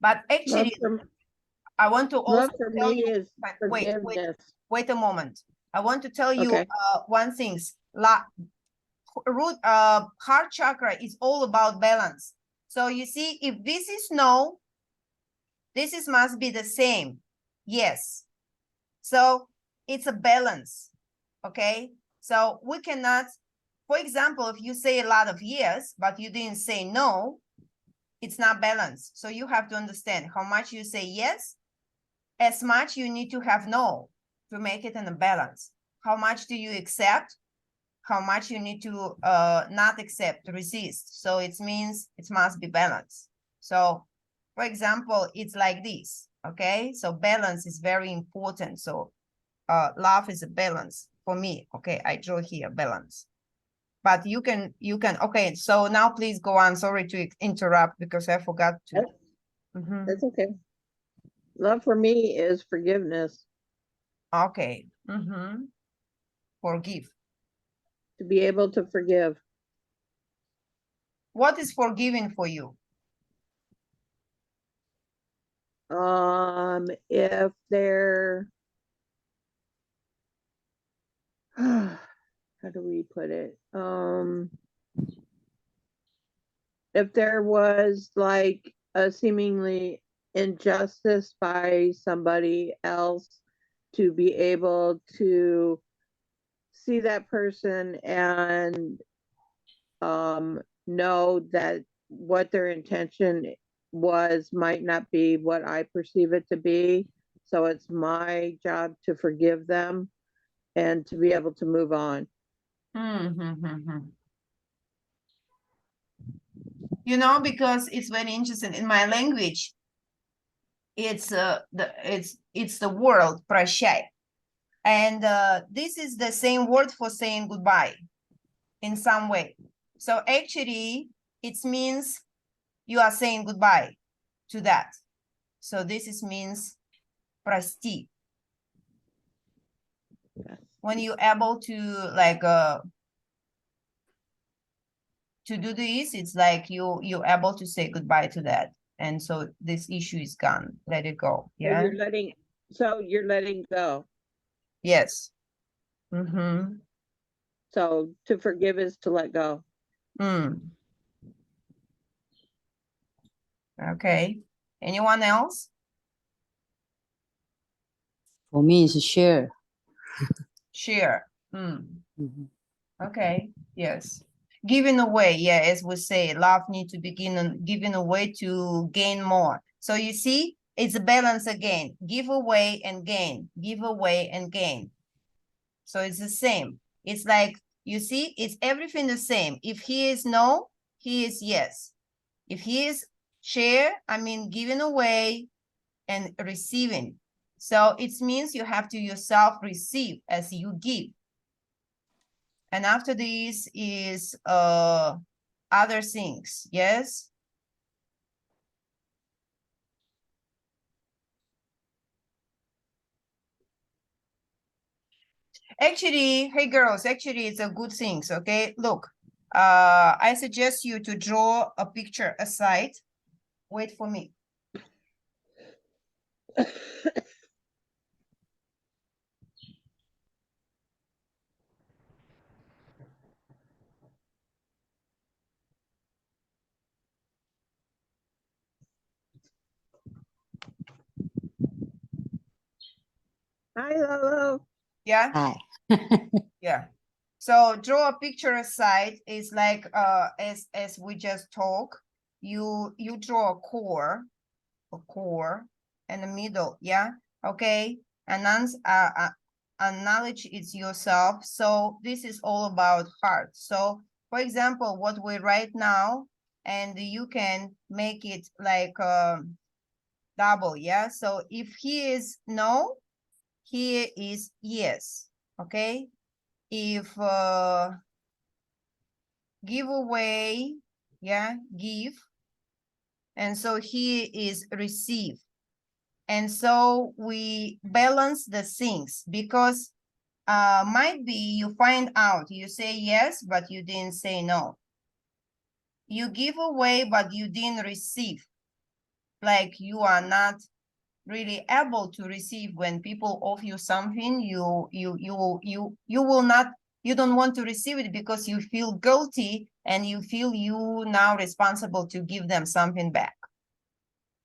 [SPEAKER 1] But actually, I want to also
[SPEAKER 3] love for
[SPEAKER 1] tell
[SPEAKER 3] me
[SPEAKER 1] you,
[SPEAKER 3] is forgiveness.
[SPEAKER 1] wait a moment. I want to tell you
[SPEAKER 3] Okay.
[SPEAKER 1] one thing. Heart chakra is all about balance. So you see, if this is no, this is must be the same. Yes. So it's a balance. Okay. So we cannot, for example, if you say a lot of yes, but you didn't say no, it's not balanced. So you have to understand how much you say yes, as much you need to have no to make it in a balance. How much do you accept? How much you need to not accept, resist. So it means it must be balanced. So for example, it's like this, okay? So balance is very important. So love is a balance for me. Okay, I draw here balance. But you can, okay, so now please go on. Sorry to interrupt because I forgot to.
[SPEAKER 3] That's okay. Love for me is forgiveness.
[SPEAKER 1] Okay. Forgive.
[SPEAKER 3] To be able to forgive.
[SPEAKER 1] What is forgiving for you?
[SPEAKER 3] If they're, how do we put it? If there was like a seemingly injustice by somebody else, to be able to see that person and know that what their intention was might not be what I perceive it to be. So it's my job to forgive them and to be able to move on.
[SPEAKER 1] You know, because it's very interesting in my language. It's the word прощай, and this is the same word for saying goodbye in some way. So actually, it means you are saying goodbye to that. So this is means прости. When you're able to like to do this, it's like you're able to say goodbye to that. And so this issue is gone. Let it go. Yeah.
[SPEAKER 3] So you're letting go.
[SPEAKER 1] Yes. Mm-hmm.
[SPEAKER 3] So to forgive is to let go.
[SPEAKER 1] Okay. Anyone else?
[SPEAKER 4] For me, it's share.
[SPEAKER 1] Share. Okay. Yes. Giving away. Yeah, as we say, love needs to begin on giving away to gain more. So you see, it's a balance again. Give away and gain. Give away and gain. So it's the same. It's like, you see, it's everything the same. If he is no, he is yes. If he is share, I mean, giving away and receiving. So it means you have to yourself receive as you give. And after this is other things, yes? Actually, hey girls, actually it's a good thing, okay? Look, I suggest you to draw a picture aside. Wait for me.
[SPEAKER 3] Hi, Lolo.
[SPEAKER 1] Yeah?
[SPEAKER 4] Hi.
[SPEAKER 1] Yeah. So draw a picture aside is like as we just talk, you draw a core in the middle, yeah, okay, and then acknowledge it's yourself. So this is all about heart. So for example, what we write now, and you can make it like double, yeah. So if he is no, he is yes, okay. If give away, yeah, give, and so he is receive. And so we balance the things, because might be you find out, you say yes, but you didn't say no. You give away, but you didn't receive. Like you are not really able to receive when people offer you something, you will not, you don't want to receive it because you feel guilty and you feel you now responsible to give them something back.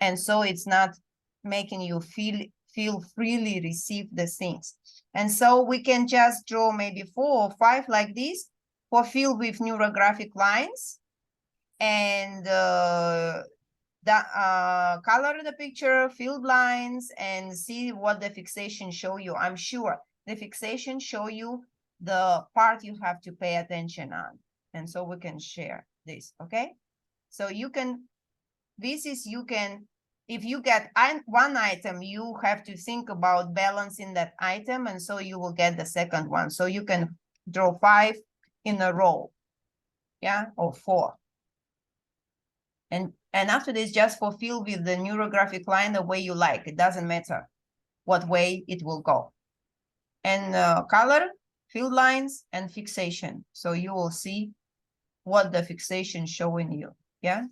[SPEAKER 1] And so it's not making you feel freely receive the things. And so we can just draw maybe 4 or 5 like this, for fill with neurographic lines, and color the picture, fill lines, and see what the fixation show you. I'm sure the fixation show you the part you have to pay attention on. And so we can share this, okay? So you can, this is, you can, if you get one item, you have to think about balancing that item, and so you will get the second one. So you can draw 5 in a row, yeah, or 4. And after this, just fulfill with the neurographic line the way you like. It doesn't matter what way it will go. And color, fill lines, and fixation. So you will see what the fixation showing you, yeah?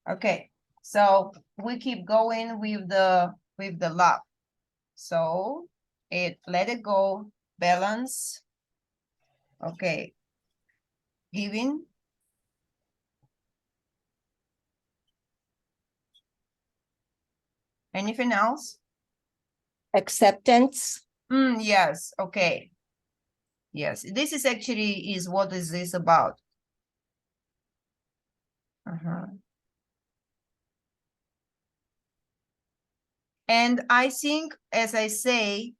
[SPEAKER 1] Okay. So we keep going with the love. So let it go, balance. Okay. Giving. Anything else?
[SPEAKER 5] Acceptance.
[SPEAKER 1] Yes. Okay. Yes. This is actually is what is this about? And I think, as I say,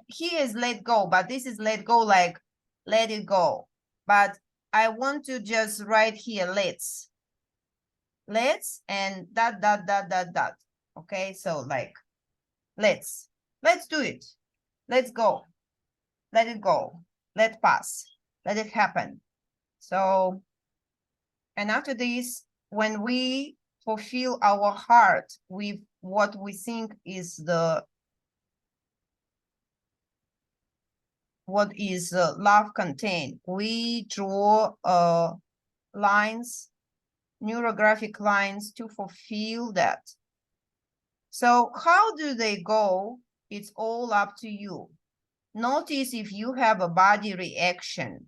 [SPEAKER 1] he is let go, but this is let go, like let it go. But I want to just write here, let's and dot. Okay, so like let's do it. Let's go. Let it go. Let pass. Let it happen. So, and after this, when we fulfill our heart with what we think is the what is love contain? We draw lines, neurographic lines to fulfill that. So how do they go? It's all up to you. Notice if you have a body reaction.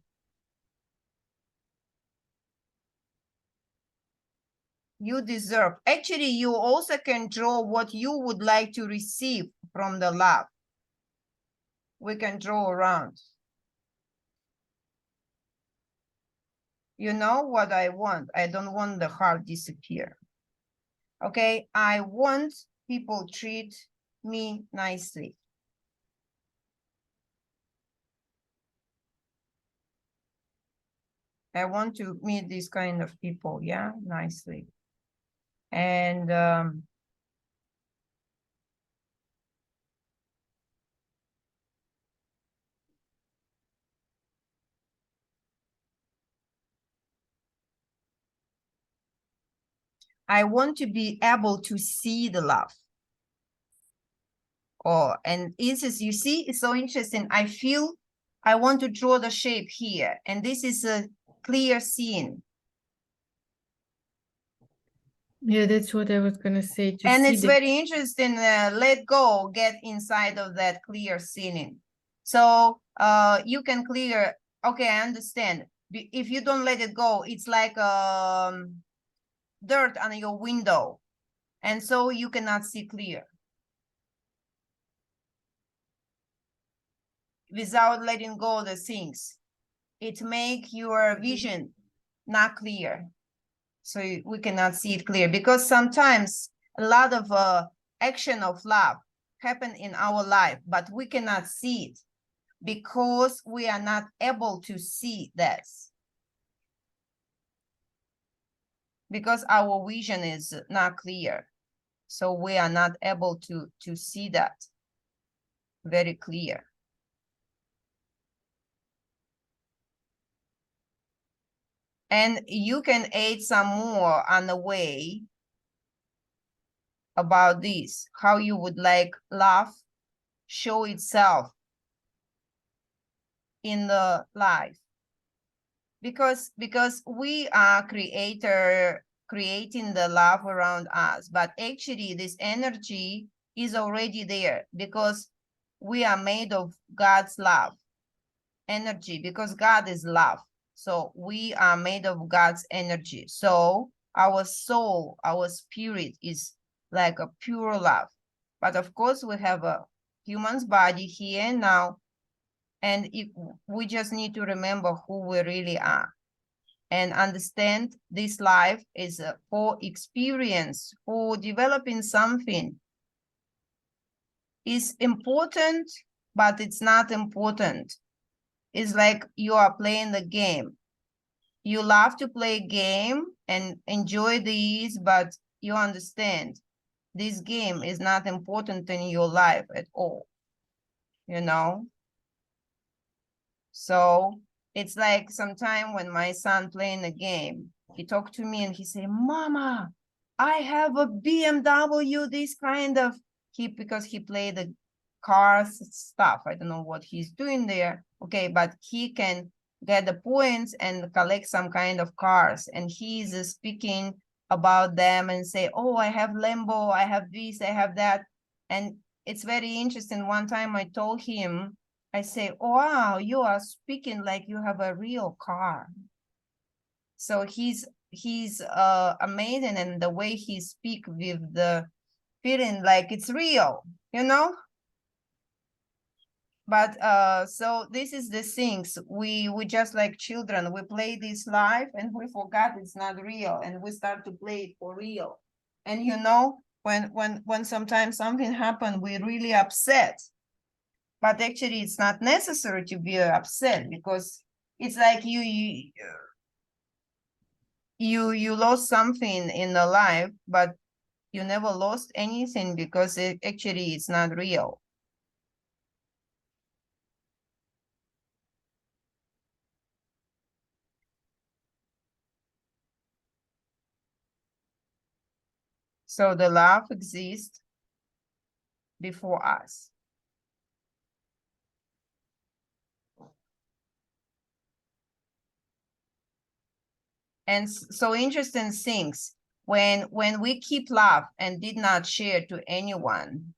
[SPEAKER 1] You deserve. Actually, you also can draw what you would like to receive from the love. We can draw around. You know what I want? I don't want the heart disappear. Okay, I want people treat me nicely. I want to meet these kind of people, yeah, nicely. And I want to be able to see the love. Oh, and this is, you see, it's so interesting. I feel I want to draw the shape here, and this is a clear scene.
[SPEAKER 2] Yeah, that's what I was gonna say. To
[SPEAKER 1] And
[SPEAKER 2] see
[SPEAKER 1] it's
[SPEAKER 2] the
[SPEAKER 1] very interesting, let go, get inside of that clear scene. So you can clear, okay, I understand. If you don't let it go, it's like dirt on your window. And so you cannot see clear. Without letting go of the things, it make your vision not clear. So we cannot see it clear, because sometimes a lot of action of love happen in our life, but we cannot see it because we are not able to see this. Because our vision is not clear. So we are not able to see that very clear. And you can add some more on the way about this, how you would like love show itself in the life. Because we are creating the love around us, but actually this energy is already there because we are made of God's love energy, because God is love. So we are made of God's energy. So our soul, our spirit is like a pure love. But of course we have a human's body here now. And if we just need to remember who we really are and understand this life is for experience, for developing something. Is important, but it's not important. It's like you are playing the game. You love to play a game and enjoy these, but you understand this game is not important in your life at all, you know? So it's like sometime when my son playing the game, he talked to me and he said, Mama, I have a BMW, this kind of, because he played the cars stuff. I don't know what he's doing there. Okay, but he can get the points and collect some kind of cars. And he's speaking about them and say, oh, I have Lambo, I have this, I have that. And it's very interesting. One time I told him, I say, wow, you are speaking like you have a real car. So he's amazing, and the way he speak with the feeling like it's real, you know? But so this is the things, we just like children, we play this life and we forgot it's not real, and we start to play it for real. And you know, when sometimes something happen, we really upset. But actually it's not necessary to be upset, because it's like you lost something in the life, but you never lost anything, because actually it's not real. So the love exists before us. And so interesting things, when we keep love and did not share to anyone,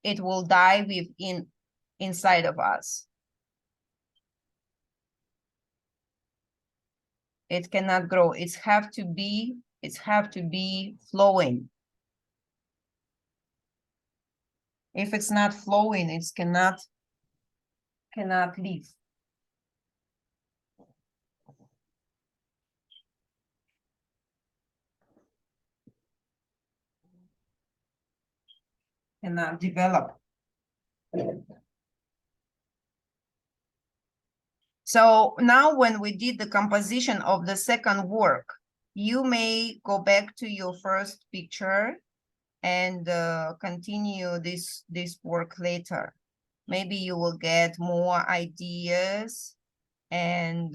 [SPEAKER 1] it will die inside of us. It cannot grow. It have to be flowing. If it's not flowing, it cannot live. Cannot develop. So now when we did the composition of the second work, you may go back to your first picture and continue this work later. Maybe you will get more ideas and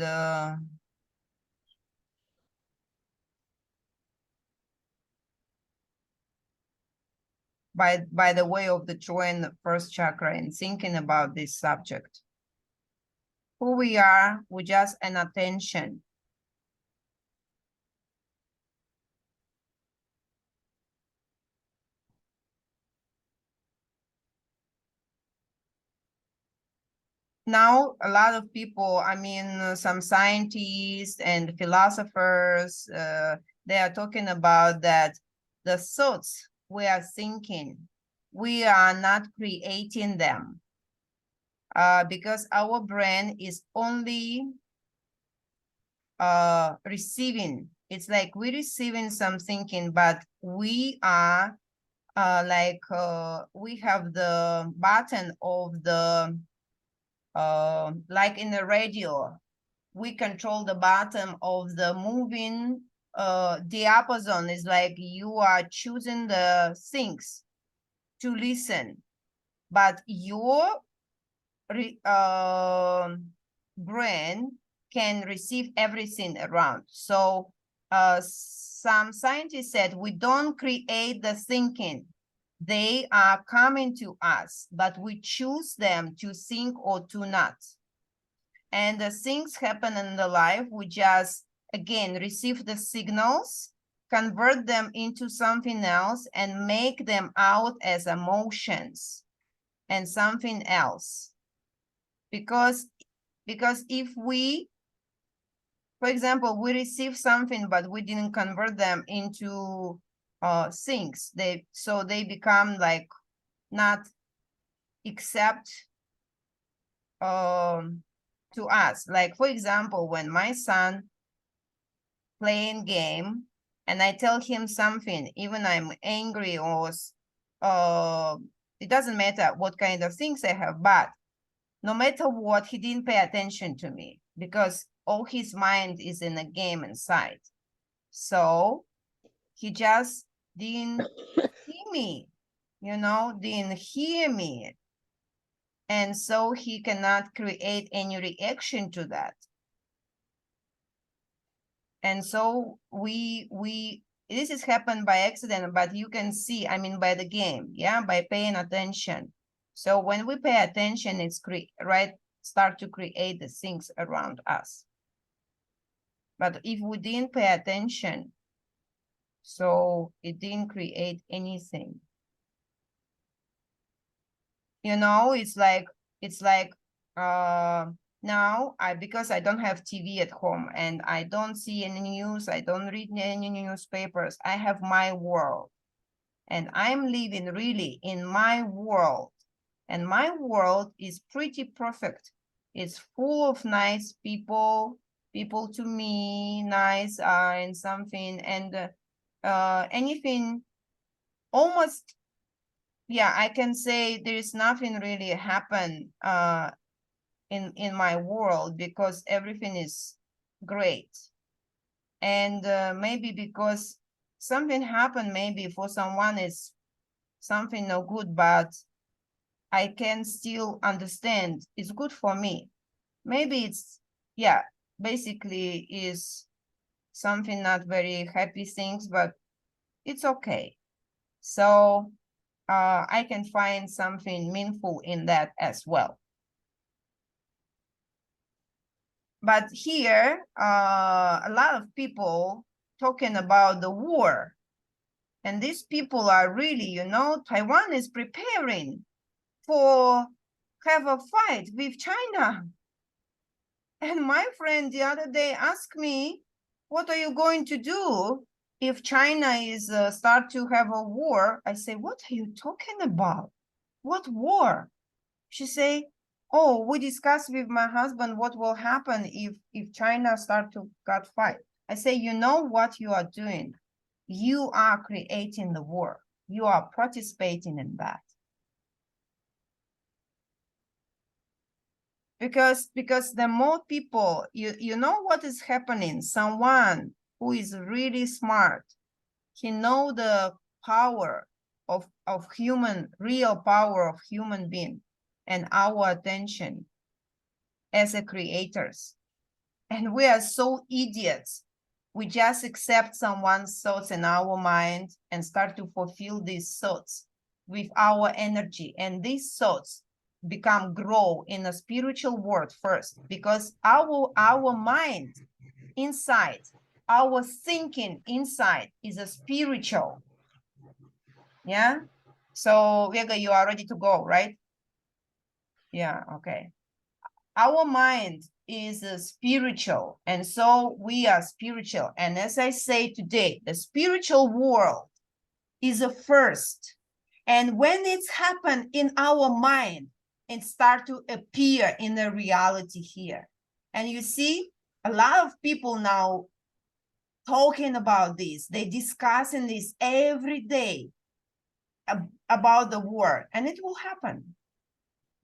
[SPEAKER 1] by the way of the join first chakra and thinking about this subject. Who we are, we just an attention. Now, a lot of people, I mean, some scientists and philosophers, they are talking about that the thoughts we are thinking, we are not creating them because our brain is only receiving. It's like we're receiving some thinking, but we are we have the button of the like in the radio, we control the bottom of the moving diapason. Is like you are choosing the things to listen, but your brain can receive everything around. So some scientists said we don't create the thinking. They are coming to us, but we choose them to think or to not. And the things happen in the life, we just, again, receive the signals, convert them into something else, and make them out as emotions and something else. Because if we, for example, we receive something, but we didn't convert them into things, so they become like not accept to us. Like, for example, when my son playing game and I tell him something, even I'm angry or it doesn't matter what kind of things I have, but no matter what, he didn't pay attention to me because all his mind is in a game inside. So he just didn't see me, didn't hear me. And so he cannot create any reaction to that. And so this has happened by accident, but you can see, I mean, by the game, yeah, by paying attention. So when we pay attention, it's start to create the things around us. But if we didn't pay attention, so it didn't create anything. It's like now because I don't have TV at home and I don't see any news, I don't read any newspapers, I have my world. And I'm living really in my world. And my world is pretty perfect. It's full of nice people to me, nice and something, and anything almost, yeah, I can say there is nothing really happen in my world because everything is great. And maybe because something happened, maybe for someone is something no good, but I can still understand it's good for me. Maybe it's, yeah, basically is something not very happy things, but it's okay. So I can find something meaningful in that as well. But here, a lot of people talking about the war. And these people are really, you know, Taiwan is preparing for have a fight with China. And my friend the other day asked me, what are you going to do if China is start to have a war? I say, what are you talking about? What war? She say, oh, we discussed with my husband what will happen if China start to got fight. I say, you know what you are doing? You are creating the war. You are participating in that. Because the more people, you know what is happening, someone who is really smart, he know the power of human, real power of human being and our attention as a creators. And we are so idiots. We just accept someone's thoughts in our mind and start to fulfill these thoughts with our energy. And these thoughts grow in a spiritual world first, because our mind inside, our thinking inside is a spiritual. Yeah. So Vega, you are ready to go, right? Yeah. Okay. Our mind is spiritual, and so we are spiritual. And as I say today, the spiritual world is a first. And when it's happened in our mind, it start to appear in the reality here. And you see, a lot of people now talking about this. They discussing this every day about the war, and it will happen.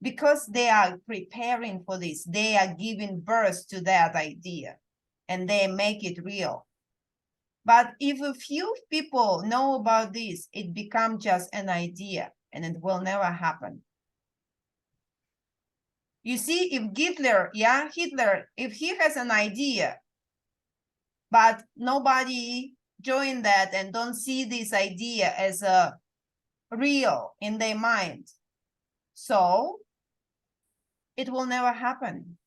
[SPEAKER 1] Because they are preparing for this, they are giving birth to that idea and they make it real. But if a few people know about this, it becomes just an idea and it will never happen. You see, if Hitler, if he has an idea, but nobody join that and don't see this idea as a real in their mind, so it will never happen.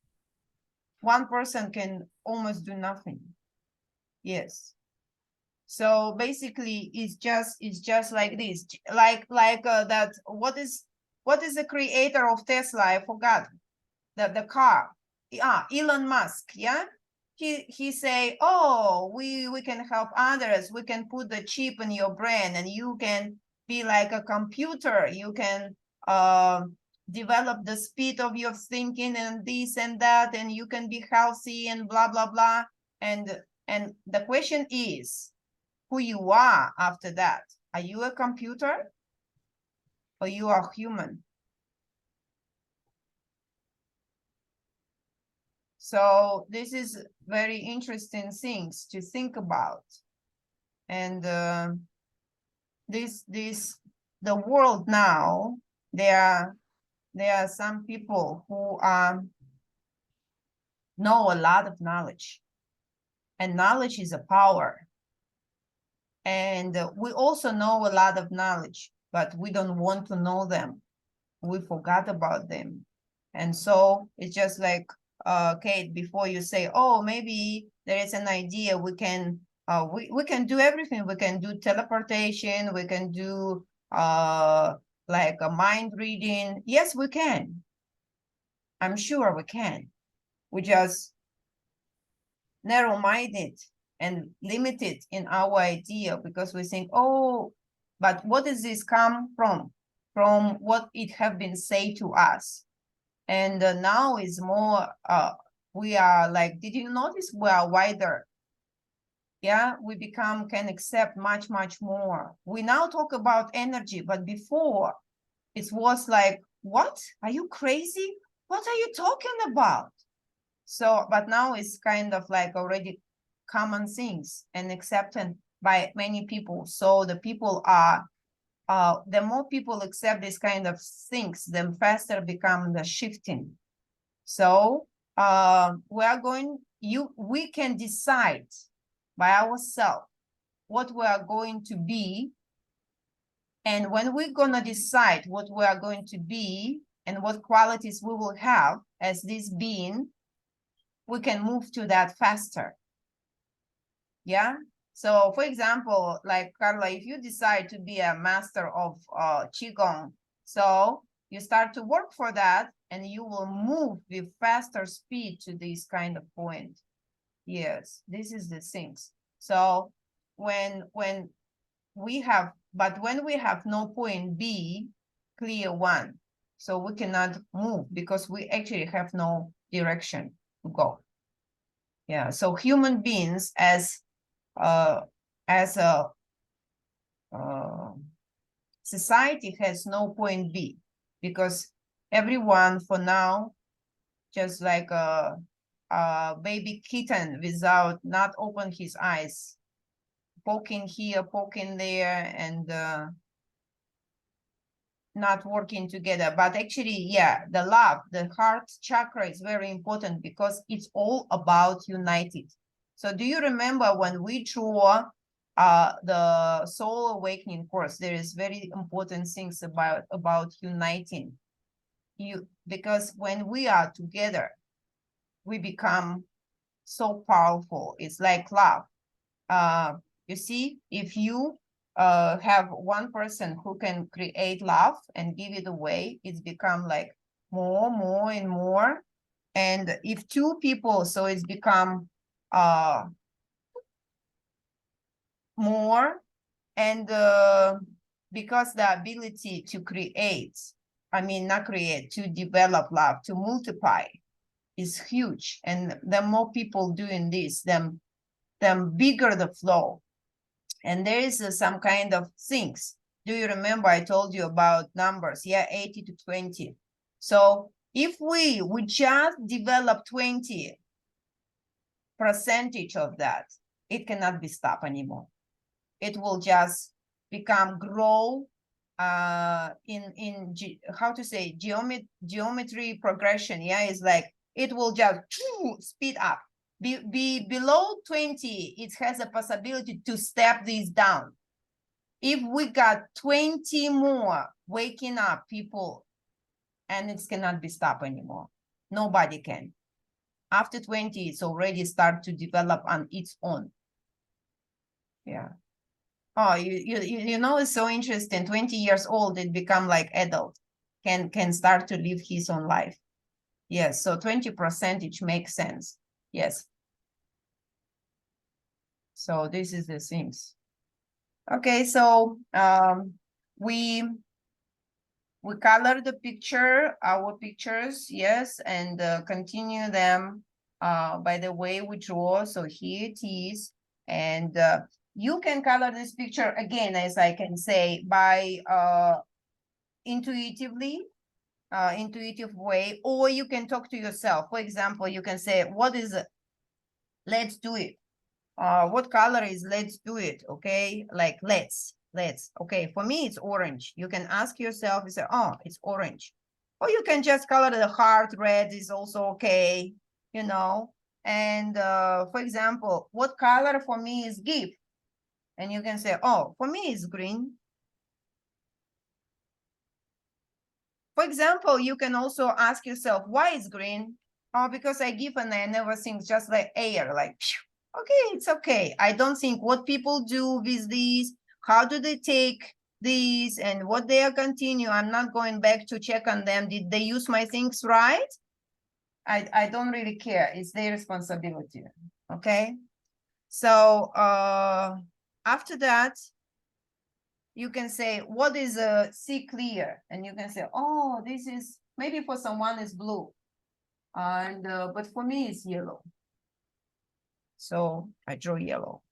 [SPEAKER 1] One person can almost do nothing. Yes. So basically, it's just like this, like that. What is the creator of Tesla? I forgot the car. Yeah, Elon Musk. Yeah, he say, oh, we can help others. We can put the chip in your brain, and you can be like a computer. You can develop the speed of your thinking and this and that, and you can be healthy and blah blah blah. And the question is, who you are after that? Are you a computer or you are human? So this is very interesting things to think about. And the world now, there are some people who know a lot of knowledge, and knowledge is a power. And we also know a lot of knowledge, but we don't want to know them. We forgot about them. And so it's just like, Kate, before you say, oh, maybe there is an idea, we can do everything. We can do teleportation. We can do like a mind reading. Yes, we can. I'm sure we can. We just narrow-minded and limited in our idea, because we think, oh, but what does this come from? From what it have been said to us. And now is more, we are like, did you notice we are wider? Yeah, we can accept much, much more. We now talk about energy, but before it was like, what? Are you crazy? What are you talking about? So, but now it's kind of like already common things and accepted by many people. So the people are, the more people accept this kind of things, the faster become the shifting. So we can decide by ourselves what we are going to be. And when we're gonna decide what we are going to be and what qualities we will have as this being, we can move to that faster. Yeah. So for example, like Carla, if you decide to be a master of Qigong, so you start to work for that and you will move with faster speed to this kind of point. Yes, this is the things. So when we have, but when we have no point B, clear one, so we cannot move because we actually have no direction to go. Yeah, so human beings as a society has no point B because everyone for now just like a baby kitten without not open his eyes, poking here, poking there, and not working together. But actually, yeah, the love, the heart chakra is very important because it's all about united. So do you remember when we draw the soul awakening course, there is very important things about uniting you, because when we are together, we become so powerful. It's like love. You see, if you have one person who can create love and give it away, it's become like more and more. And if two people, so it's become more. And because the ability to create, I mean, not create, to develop love, to multiply is huge. And the more people doing this, then bigger the flow. And there is some kind of things. Do you remember I told you about numbers? Yeah, 80 to 20. So if we just develop 20% of that, it cannot be stopped anymore. It will just become grow in how to say geometry progression. Yeah, it's like it will just speed up. Be below 20, it has a possibility to step this down. If we got 20 more waking up people, and it cannot be stopped anymore. Nobody can. After 20, it's already start to develop on its own. Yeah. Oh, you know, it's so interesting. 20 years old, it become like adult, can start to live his own life. Yes, so 20% makes sense. Yes. So this is the things. Okay, so we color the picture, our pictures, yes, and continue them by the way we draw. So here it is, and you can color this picture again, as I can say, by intuitive way, or you can talk to yourself. For example, you can say, what is it? Let's do it. What color is let's do it? Okay, like let's. Okay, for me it's orange. You can ask yourself, you say, oh, it's orange. Or you can just color the heart red is also okay, you know. And for example, what color for me is give? And you can say, oh, for me it's green. For example, you can also ask yourself, why is green? Oh, because I give and I never think just like air, like, okay, it's okay. I don't think what people do with these, how do they take these and what they are continue. I'm not going back to check on them. Did they use my things right? I don't really care. It's their responsibility. Okay. So after that, you can say, what is a see clear? And you can say, oh, this is maybe for someone is blue. And but for me it's yellow. So I draw yellow.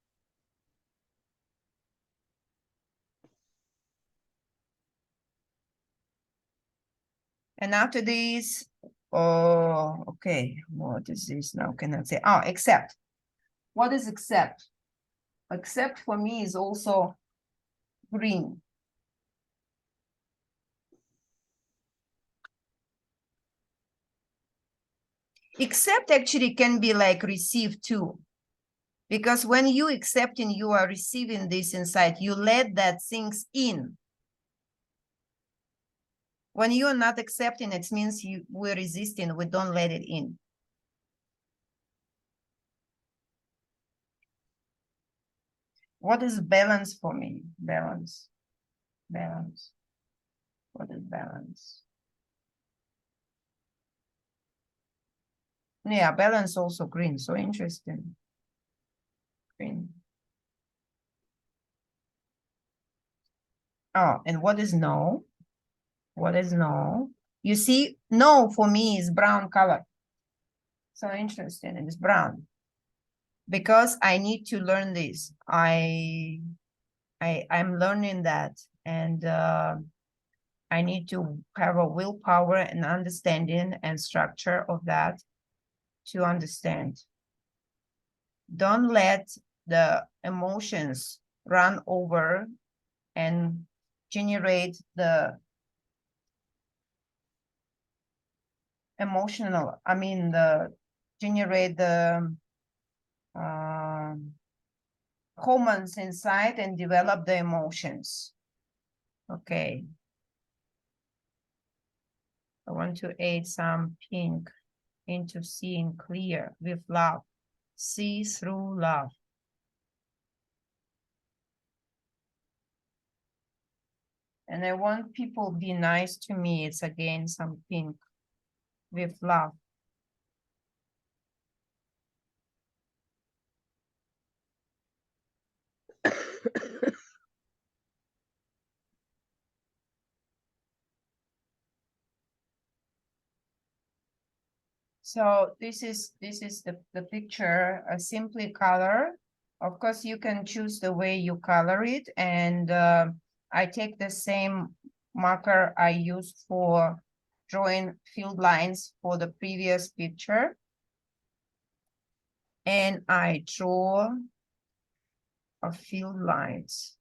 [SPEAKER 1] And after this, oh, okay, what is this now? Can I say, oh, accept. What is accept? Accept for me is also green. Accept actually can be like receive too. Because when you accepting, you are receiving this inside. You let that things in. When you are not accepting, it means we're resisting. We don't let it in. What is balance for me? Balance. Balance. What is balance? Yeah, balance also green. So interesting. Green. Oh, and what is no? What is no? You see, no for me is brown color. So interesting. It's brown. Because I need to learn this. I'm learning that, and I need to have a willpower and understanding and structure of that to understand. Don't let the emotions run over and generate the generate the hormones inside and develop the emotions. Okay. I want to add some pink into seeing clear with love. See through love. And I want people be nice to me. It's again some pink with love. So this is the picture, a simply color. Of course, you can choose the way you color it. And I take the same marker I used for drawing field lines for the previous picture. And I draw a field lines.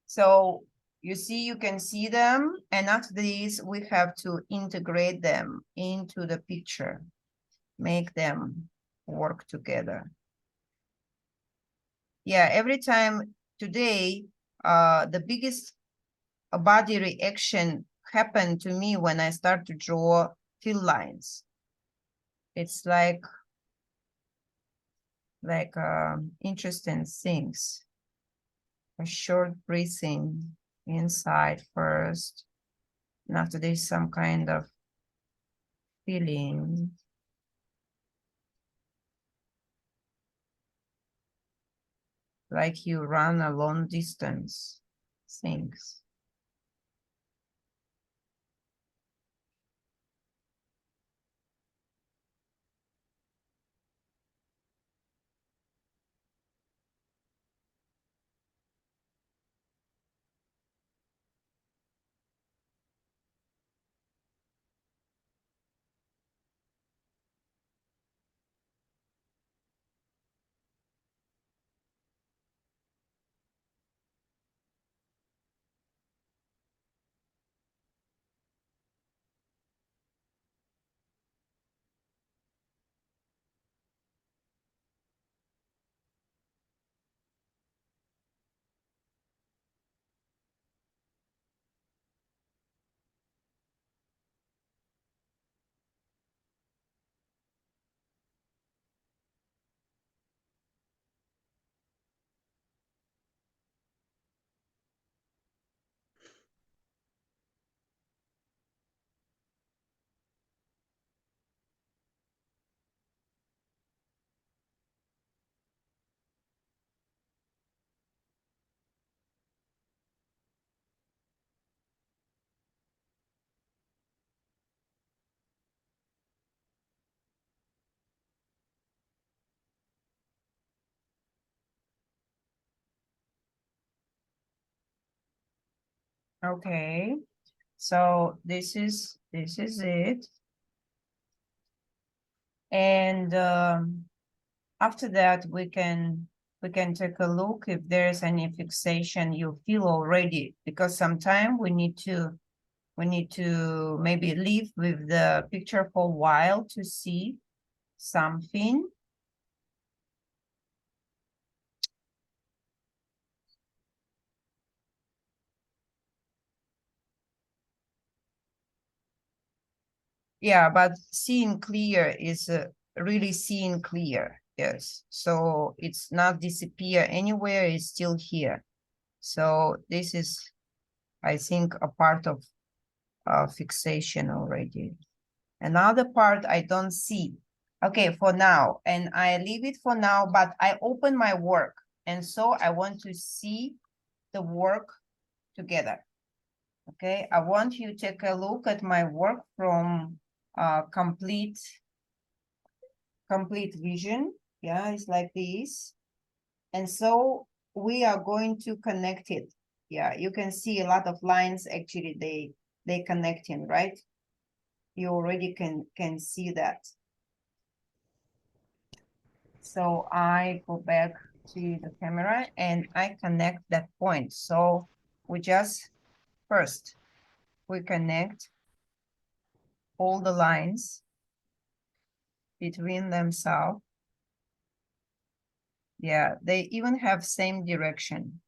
[SPEAKER 1] So you see, you can see them. And after this, we have to integrate them into the picture, make them work together. Yeah, every time today, the biggest body reaction happened to me when I start to draw fill lines. It's like interesting things. A short breathing inside first, and after this, some kind of feeling. Like you run a long distance, things. Okay, so this is it. And after that, we can take a look if there's any fixation you feel already, because sometimes we need to maybe live with the picture for a while to see something. Yeah, but seeing clear is really seeing clear. Yes. So it's not disappear anywhere, it's still here. So this is, I think, a part of fixation already. Another part I don't see. Okay, for now, and I leave it for now, but I open my work. And so I want to see the work together. Okay, I want you to take a look at my work from complete vision. Yeah, it's like this. And so we are going to connect it. Yeah, you can see a lot of lines actually they connecting, right? You already can see that. So I go back to the camera and I connect that point. So we just first we connect all the lines between themselves. Yeah, they even have same direction.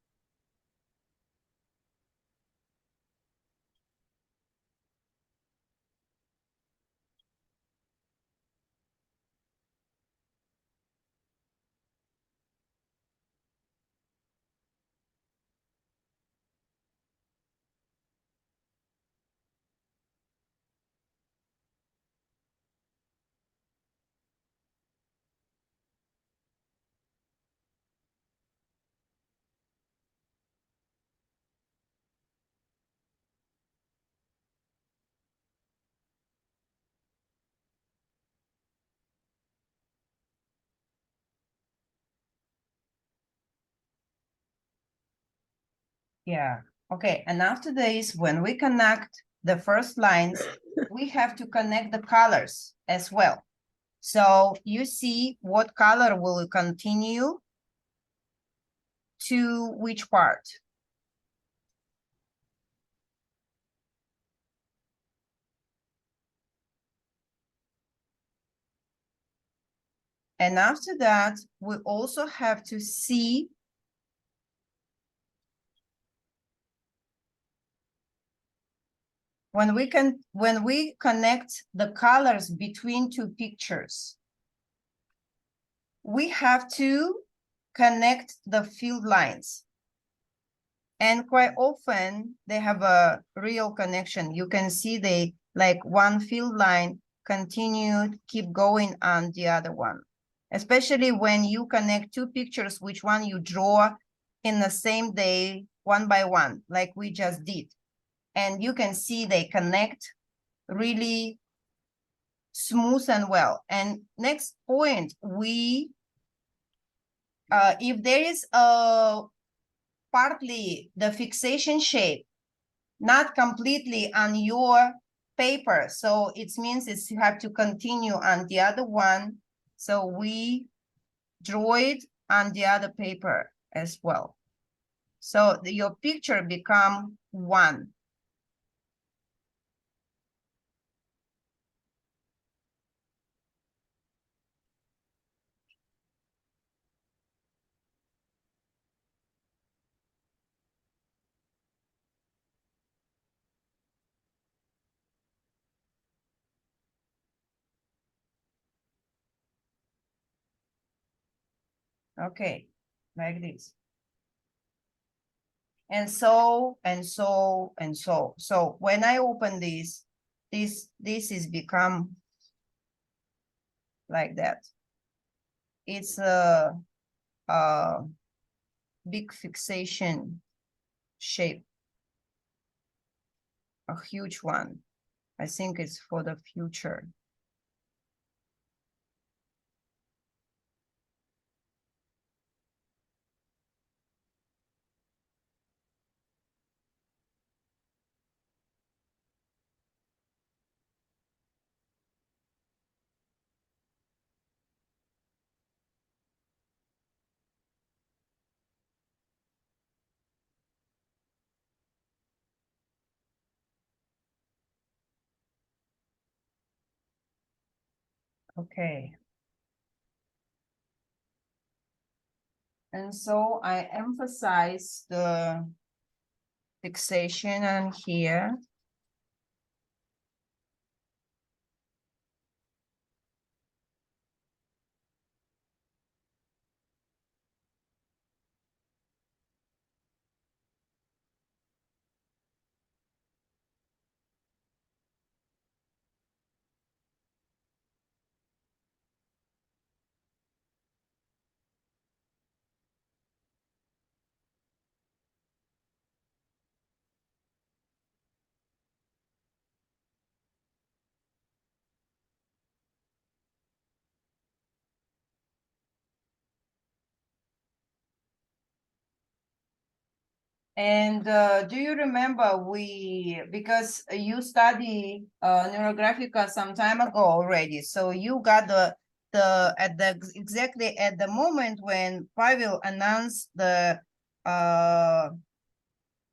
[SPEAKER 1] Yeah, okay, and after this, when we connect the first lines, we have to connect the colors as well. So you see what color will continue to which part. And after that, we also have to see when we connect the colors between two pictures, we have to connect the field lines. And quite often they have a real connection. You can see they like one field line continued, keep going on the other one. Especially when you connect two pictures, which one you draw in the same day, one by one, like we just did. And you can see they connect really smooth and well. And next point, we, if there is a partly the fixation shape, not completely on your paper, so it means it's you have to continue on the other one. So we draw it on the other paper as well. So your picture become one. Okay, like this. And so, and so, and so. So when I open this is become like that. It's a big fixation shape, a huge one. I think it's for the future. Okay, And so I emphasize the fixation on here. And do you remember because you study Neurographica some time ago already, so you got exactly at the moment when Pavel announced the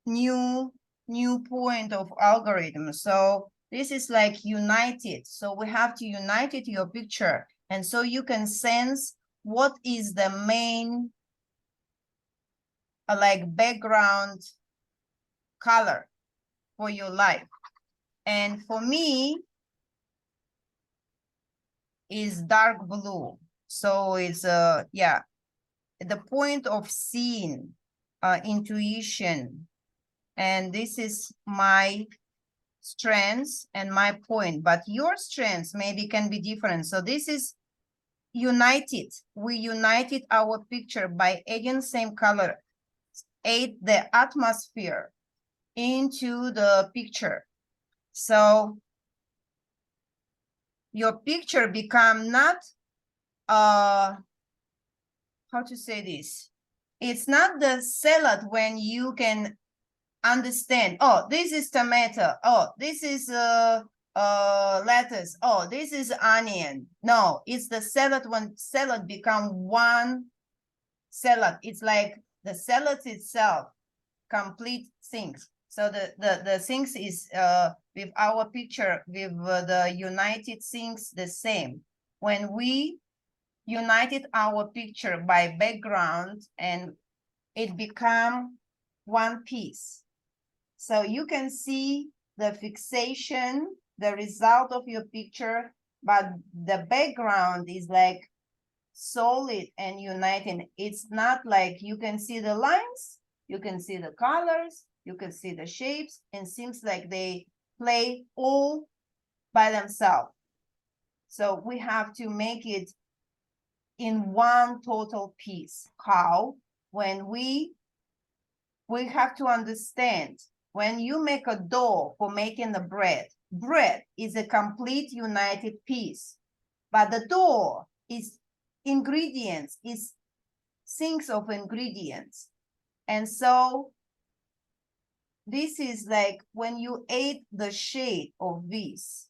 [SPEAKER 1] new point of algorithm. So this is like united. So we have to unite it your picture, and so you can sense what is the main like background color for your life. And for me is dark blue. So it's yeah, the point of seeing, intuition, and this is my strengths and my point, but your strengths maybe can be different. So this is united. We united our picture by adding same color, add the atmosphere into the picture. So your picture become not how to say this, it's not the salad when you can understand, oh, this is tomato, oh, this is lettuce, oh, this is onion. No, it's the salad when salad become one salad. It's like the salad itself complete things. So the things is with our picture with the united things the same. When we united our picture by background and it become one piece. So you can see the fixation, the result of your picture, but the background is like solid and united. It's not like you can see the lines, you can see the colors, you can see the shapes, and seems like they play all by themselves. So we have to make it in one total piece. How? When we have to understand, when you make a dough for making the bread is a complete united piece, but the dough is ingredients, is things of ingredients. And so this is like when you add the shade of this,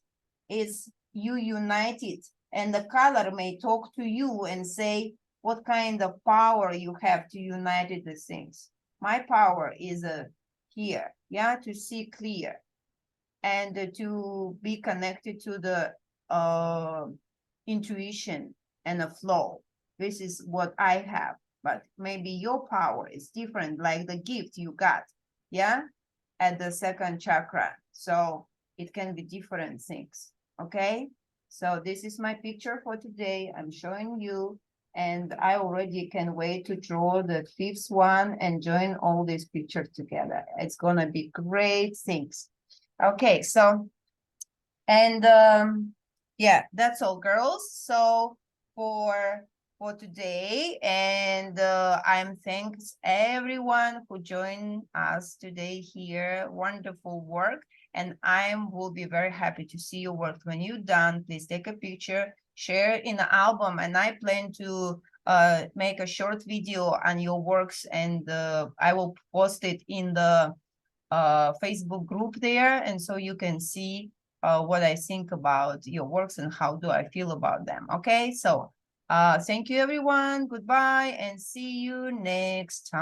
[SPEAKER 1] is you unite it, and the color may talk to you and say what kind of power you have to unite the things. My power is here, yeah, to see clear and to be connected to the intuition and the flow. This is what I have, but maybe your power is different, like the gift you got, yeah, at the second chakra. So it can be different things, okay? So this is my picture for today. I'm showing you, and I already can wait to draw the fifth one and join all these pictures together. It's gonna be great things. Okay, so, and yeah, that's all, girls. So for today, and I'm thanks everyone who joined us today here. Wonderful work, and I will be very happy to see your work. When you're done, please take a picture, share in the album, and I plan to make a short video on your works, and I will post it in the Facebook group there, and so you can see what I think about your works and how do I feel about them. Okay, so thank you everyone, goodbye, and see you next time.